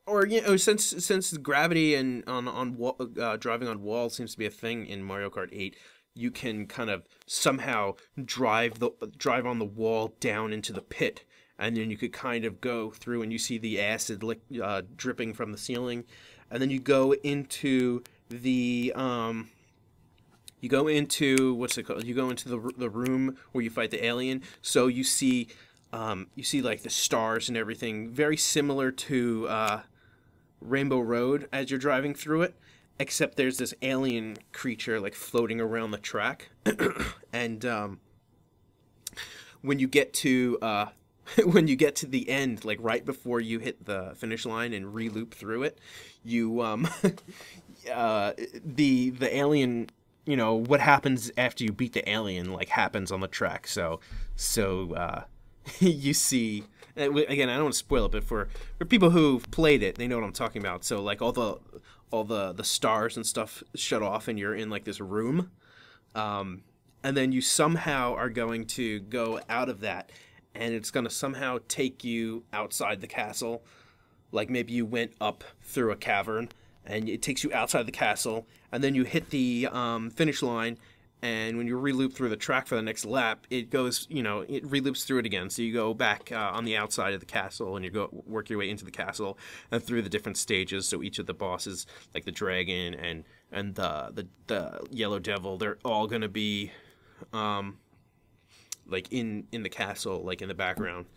Or since gravity and driving on walls seems to be a thing in Mario Kart 8, you can kind of somehow drive on the wall down into the pit, and then you could kind of go through and you see the acid dripping from the ceiling, and then you go into the what's it called? You go into the room where you fight the alien, so you see like the stars and everything, very similar to Rainbow Road as you're driving through it, except there's this alien creature like floating around the track. And when you get to the end, like right before you hit the finish line and re-loop through it, you the alien, what happens after you beat the alien like happens on the track. So you see, again, I don't want to spoil it, but for people who've played it, they know what I'm talking about. So like all the stars and stuff shut off, and you're in like this room, and then you somehow are going to go out of that, and it's going to somehow take you outside the castle. Like maybe you went up through a cavern, and it takes you outside the castle, and then you hit the finish line. And when you re-loop through the track for the next lap, it goes, it re-loops through it again. So you go back on the outside of the castle, and you work your way into the castle and through the different stages. So each of the bosses, like the dragon and the yellow devil, they're all gonna be, like in the castle, like in the background.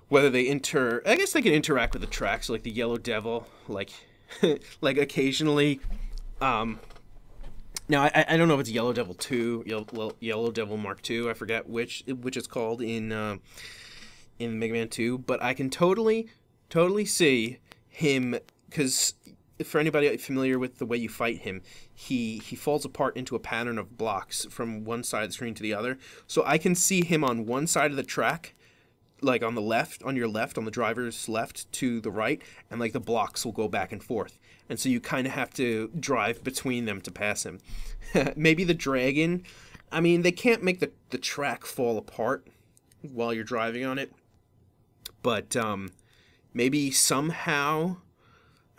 Whether they I guess they can interact with the track. So like the yellow devil, like like occasionally. Now, I don't know if it's Yellow Devil 2, Yellow Devil Mark 2, I forget which it's called in Mega Man 2, but I can totally see him, because for anybody familiar with the way you fight him, he falls apart into a pattern of blocks from one side of the screen to the other. So I can see him on one side of the track, like on the left, on the driver's left to the right, and like the blocks will go back and forth. And so you kind of have to drive between them to pass him. Maybe the dragon, I mean, they can't make the track fall apart while you're driving on it. But maybe somehow,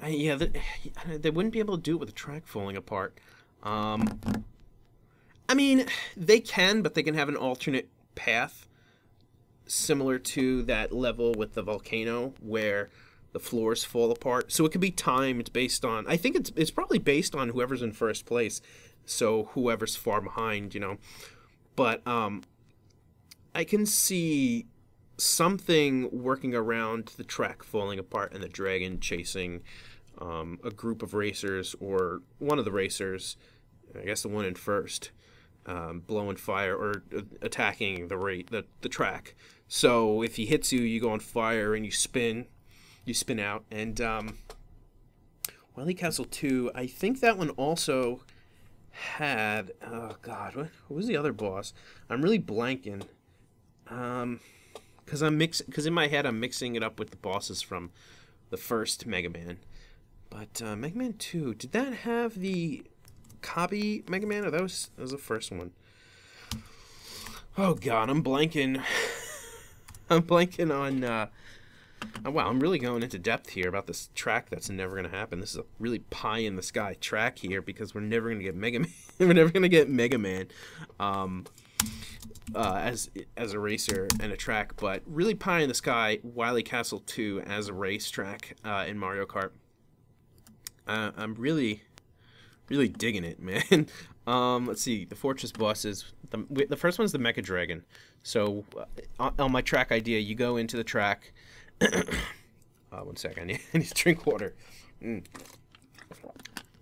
they wouldn't be able to do it with the track falling apart. I mean, they can, but they can have an alternate path similar to that level with the volcano where the floors fall apart. So it could be timed based on, I think it's probably based on whoever's in first place. So whoever's far behind, But I can see something working around the track falling apart and the dragon chasing a group of racers, or one of the racers, I guess the one in first, blowing fire or attacking the track. So if he hits you, you go on fire and you spin out. And Wily Castle 2, I think that one also had, oh god, what was the other boss? I'm really blanking. Because in my head I'm mixing it up with the bosses from the first Mega Man. But Mega Man 2, did that have the copy Mega Man, or that was the first one? Oh god, I'm blanking. I'm blanking on wow, I'm really going into depth here about this track that's never going to happen. This is a really pie in the sky track here, because we're never going to get Mega Man. We're never going to get Mega Man as a racer and a track, but really pie in the sky Wily Castle 2 as a racetrack in Mario Kart. I'm really digging it, man. Let's see, the fortress bosses. The first one's the Mecha Dragon. So on my track idea, you go into the track. 1 sec, I need to drink water.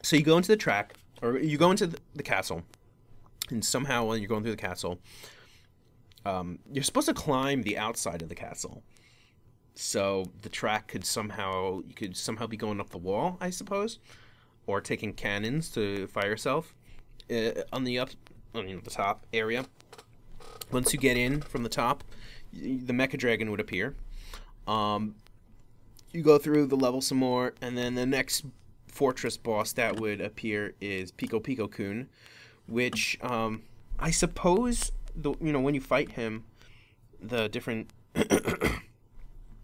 So you go into the track, or you go into the castle, and somehow when you're going through the castle, you're supposed to climb the outside of the castle. So the track you could somehow be going up the wall, I suppose, or taking cannons to fire yourself on the top area. Once you get in from the top, the Mecha Dragon would appear. You go through the level some more, and then the next fortress boss that would appear is Pico Pico Kun, which I suppose when you fight him, the different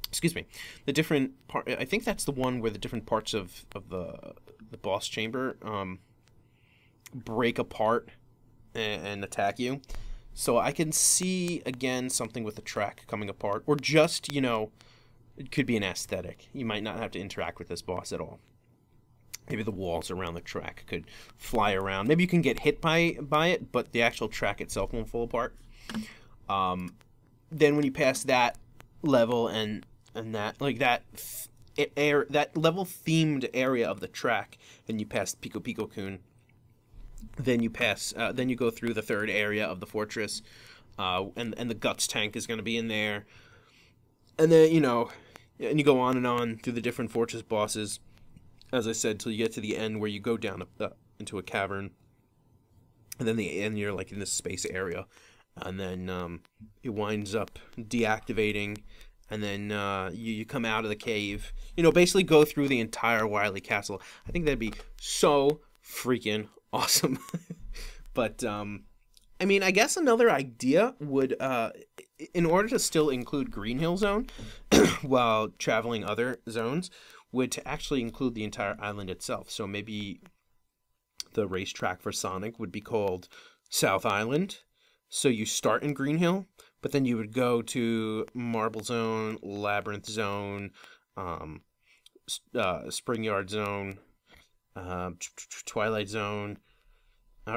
excuse me, the different part. I think that's the one where the different parts of the boss chamber break apart and attack you. So I can see again something with the track coming apart, or just it could be an aesthetic. You might not have to interact with this boss at all. Maybe the walls around the track could fly around. Maybe you can get hit by it, but the actual track itself won't fall apart. Then when you pass that level and that level themed area of the track, and you pass Pico Pico Kun, then you go through the third area of the fortress, and the guts tank is going to be in there. And then, and you go on and on through the different fortress bosses, as I said, till you get to the end where you go down into a cavern. And then you're like in this space area. And then it winds up deactivating, and then you come out of the cave. You know, basically go through the entire Wily Castle. I think that'd be so freaking awesome. But I mean, I guess another idea would, in order to still include Green Hill Zone while traveling other zones, would to actually include the entire island itself. So maybe the racetrack for Sonic would be called South Island. So you start in Green Hill, but then you would go to Marble Zone, Labyrinth Zone, Spring Yard Zone, Twilight Zone.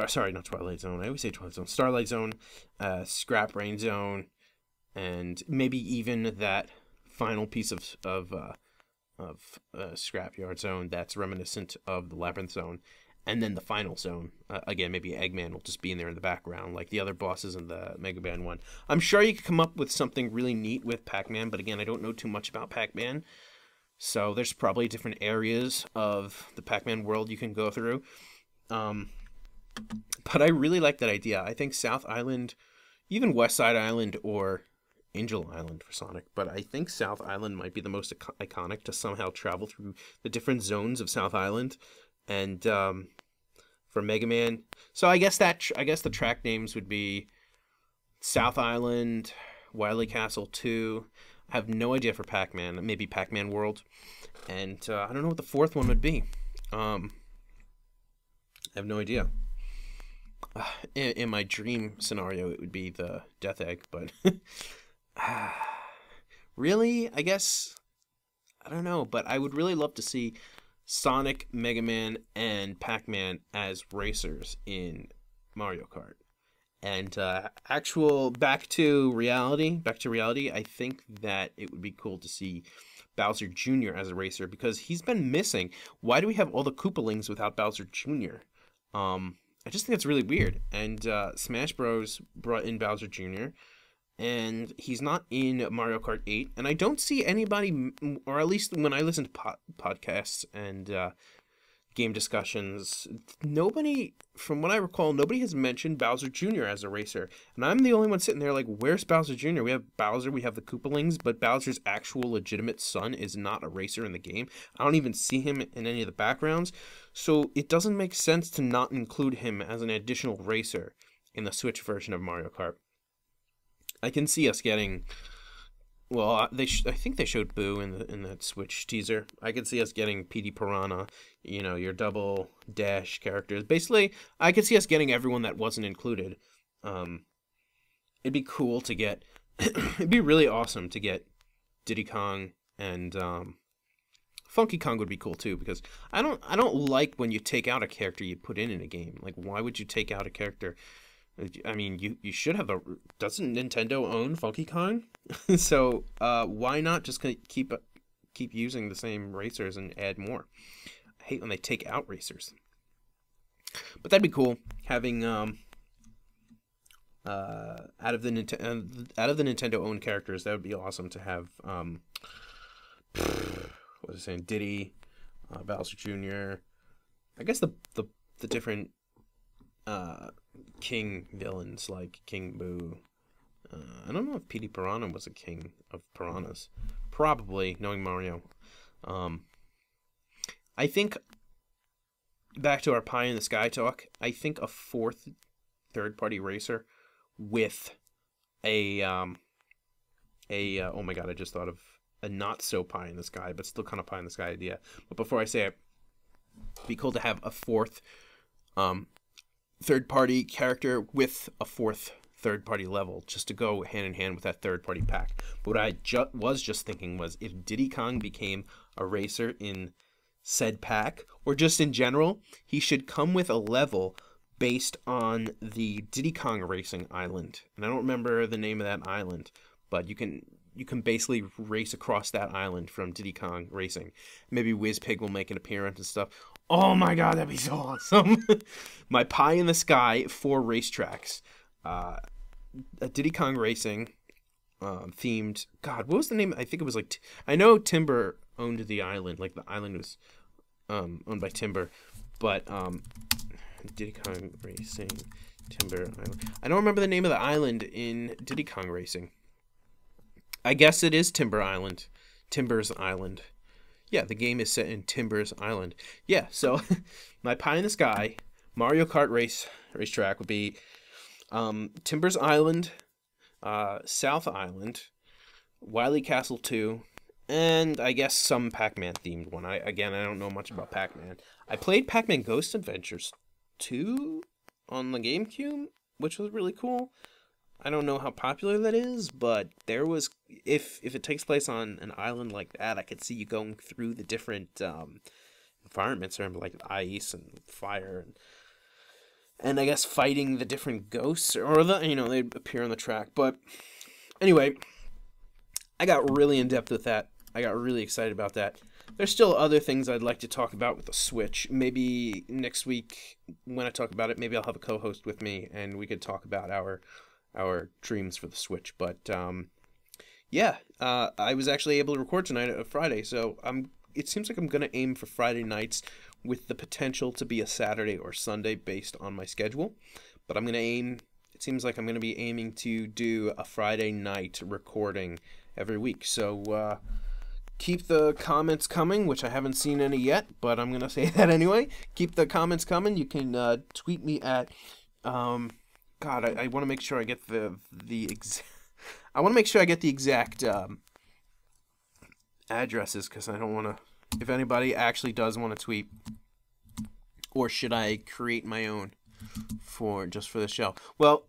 Sorry, not Twilight Zone. I always say Twilight Zone. Starlight Zone, Scrap Rain Zone, and maybe even that final piece of Scrapyard Zone that's reminiscent of the Labyrinth Zone, and then the final zone. Again, maybe Eggman will just be in there in the background, like the other bosses in the Mega Man one. I'm sure you could come up with something really neat with Pac-Man, but again, I don't know too much about Pac-Man, so there's probably different areas of the Pac-Man world you can go through. But I really like that idea. I think South Island, even West Side Island or Angel Island for Sonic, but I think South Island might be the most iconic to somehow travel through the different zones of South Island. And for Mega Man, so I guess the track names would be South Island, Wily Castle 2. I have no idea for Pac-Man. Maybe Pac-Man World, and I don't know what the fourth one would be. I have no idea. In my dream scenario, it would be the Death Egg, but really, I guess, I don't know, but I would really love to see Sonic, Mega Man, and Pac-Man as racers in Mario Kart. And back to reality, I think that it would be cool to see Bowser Jr. as a racer, because he's been missing. Why do we have all the Koopalings without Bowser Jr.? I just think that's really weird. And Smash Bros. Brought in Bowser Jr., and he's not in Mario Kart 8. And I don't see anybody, or at least when I listen to podcasts and game discussions, nobody, from what I recall, nobody has mentioned Bowser Jr. as a racer. And I'm the only one sitting there like, where's Bowser Jr.? We have Bowser, we have the Koopalings, but Bowser's actual legitimate son is not a racer in the game. I don't even see him in any of the backgrounds. So it doesn't make sense to not include him as an additional racer in the Switch version of Mario Kart. I can see us getting... Well, I think they showed Boo in that Switch teaser. I could see us getting Petey Piranha, you know, your double dash characters. Basically, I could see us getting everyone that wasn't included. It'd be cool to get. It'd be really awesome to get Diddy Kong and Funky Kong would be cool too, because I don't like when you take out a character you put in a game. Like, why would you take out a character? I mean, you should have a... Doesn't Nintendo own Funky Kong? So, why not just keep using the same racers and add more? I hate when they take out racers. But that'd be cool, having, out of the Nintendo-owned characters, that would be awesome to have, what was I saying? Diddy, Bowser Jr., I guess the different... king villains like King Boo. I don't know if Petey Piranha was a king of piranhas. Probably, knowing Mario. I think, back to our pie in the sky talk, I think a fourth third-party racer with oh my god, I just thought of a not so pie in the sky, but still kind of pie in the sky idea. But before I say it, it'd be cool to have a fourth third-party character with a fourth third-party level, just to go hand-in-hand with that third-party pack. But what I was just thinking was, if Diddy Kong became a racer in said pack, or just in general, he should come with a level based on the Diddy Kong Racing Island. And I don't remember the name of that island, but you can basically race across that island from Diddy Kong Racing. Maybe WizPig will make an appearance and stuff. Oh my god, that'd be so awesome. My pie in the sky for racetracks. A Diddy Kong Racing themed... God, what was the name? I think it was like... I know Timber owned the island. Like, the island was owned by Timber. But Diddy Kong Racing, Timber Island. I don't remember the name of the island in Diddy Kong Racing. I guess it is Timber Island. Timbers Island. Yeah, the game is set in Timbers Island. Yeah, so my pie in the sky Mario Kart racetrack would be Timbers Island, South Island, Wily Castle 2, and I guess some Pac-Man themed one. I don't know much about Pac-Man. I played Pac-Man Ghost Adventures 2 on the GameCube, which was really cool. I don't know how popular that is, but there was if it takes place on an island like that, I could see you going through the different environments, remember, like ice and fire and I guess fighting the different ghosts or they'd appear on the track. But anyway, I got really in depth with that. I got really excited about that. There's still other things I'd like to talk about with the Switch. Maybe next week when I talk about it, maybe I'll have a co-host with me and we could talk about our dreams for the Switch. But I was actually able to record tonight at Friday, so it seems like I'm gonna aim for Friday nights with the potential to be a Saturday or Sunday based on my schedule. But it seems like I'm gonna be aiming to do a Friday night recording every week. So keep the comments coming, which I haven't seen any yet, but I'm gonna say that anyway. Keep the comments coming. You can tweet me at I want to make sure I get I want to make sure I get the exact addresses, because I don't want to. If anybody actually does want to tweet, or should I create my own for the show? Well,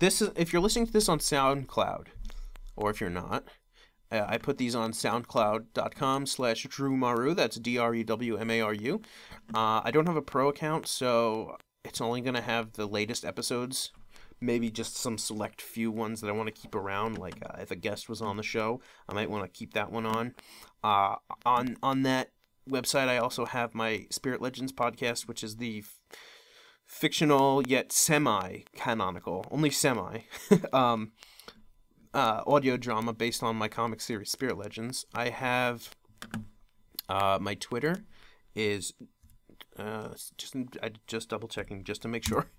if you're listening to this on SoundCloud, or if you're not, I put these on soundcloud.com/DrewMaru. That's DREWMARU. I don't have a pro account, so it's only going to have the latest episodes. Maybe just some select few ones that I want to keep around. Like if a guest was on the show, I might want to keep that one on. On that website, I also have my Spirit Legends podcast, which is the fictional yet semi-canonical, only semi, audio drama based on my comic series Spirit Legends. I have my Twitter is just double checking just to make sure.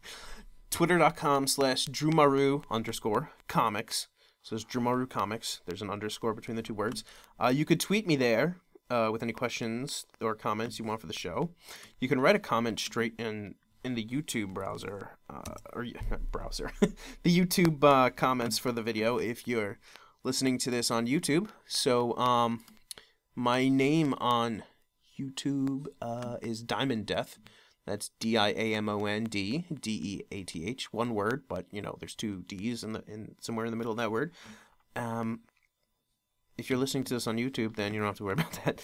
Twitter.com/DrewMaru_comics. So it's DrewMaru Comics. There's an underscore between the two words. You could tweet me there with any questions or comments you want for the show. You can write a comment straight in the YouTube browser, the YouTube comments for the video if you're listening to this on YouTube. So my name on YouTube is Diamond Death. That's DIAMOND DEATH, one word, but there's two D's in somewhere in the middle of that word. If you're listening to this on YouTube, then you don't have to worry about that.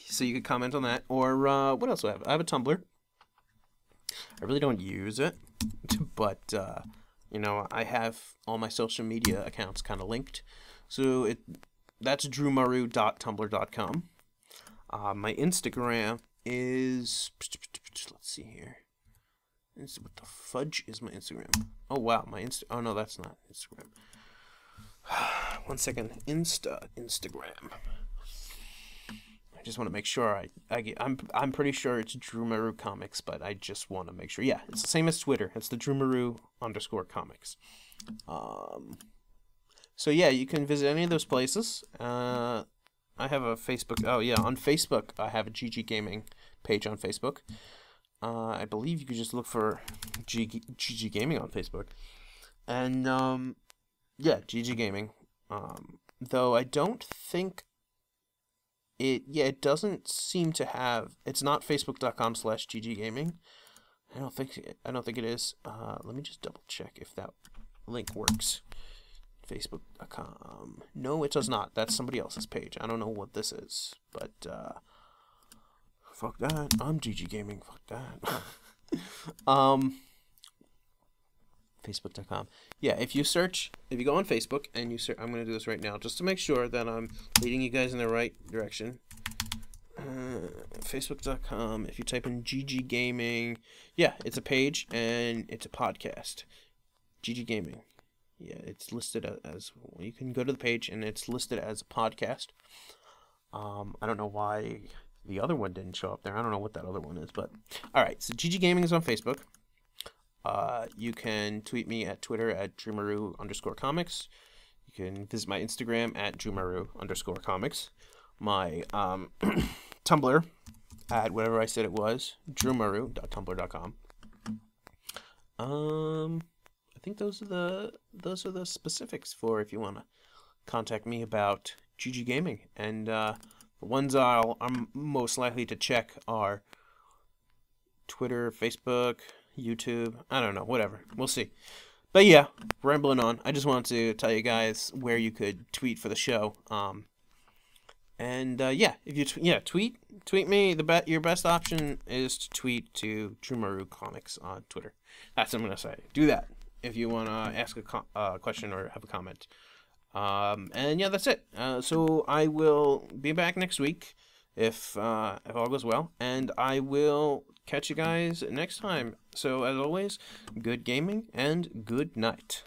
So you could comment on that. Or what else do I have? I have a Tumblr. I really don't use it, but I have all my social media accounts kind of linked. So that's drewmaru.tumblr.com. My Instagram is, let's see here. What the fudge is my Instagram? Oh wow, oh no, that's not Instagram. 1 second. Instagram. I just want to make sure I'm pretty sure it's Drew Maru Comics, but I just want to make sure. Yeah, it's the same as Twitter. It's the Drew Maru _comics. So yeah, you can visit any of those places. I have a Facebook. Oh yeah, on Facebook I have a GG Gaming page on Facebook. I believe you could just look for GG Gaming on Facebook, and yeah, GG Gaming. Though I don't think it doesn't seem to have. It's not Facebook.com/GG Gaming. I don't think it is. Let me just double check if that link works. Facebook.com. No, it does not. That's somebody else's page. I don't know what this is, but fuck that. I'm GG Gaming. Fuck that. Facebook.com. Yeah, if you go on Facebook and you search, I'm going to do this right now just to make sure that I'm leading you guys in the right direction. Facebook.com. If you type in GG Gaming, yeah, it's a page and it's a podcast. GG Gaming. Yeah, it's listed as, you can go to the page and it's listed as a podcast. I don't know why the other one didn't show up there. I don't know what that other one is, but all right. So GG Gaming is on Facebook. You can tweet me at Twitter at DrewMaru_comics. You can visit my Instagram at drewmaru_comics. My Tumblr at whatever I said it was, drewmaru.tumblr.com. I think those are the specifics for if you want to contact me about GG Gaming. And the ones I'm most likely to check are Twitter, Facebook, YouTube. I don't know, whatever. We'll see. But yeah, rambling on. I just wanted to tell you guys where you could tweet for the show. Yeah, if you tweet me. Your best option is to tweet to Drewmaru Comics on Twitter. That's what I'm gonna say. Do that if you want to ask a question or have a comment. And yeah, that's it. So I will be back next week if all goes well, and I will catch you guys next time. So as always, good gaming and good night.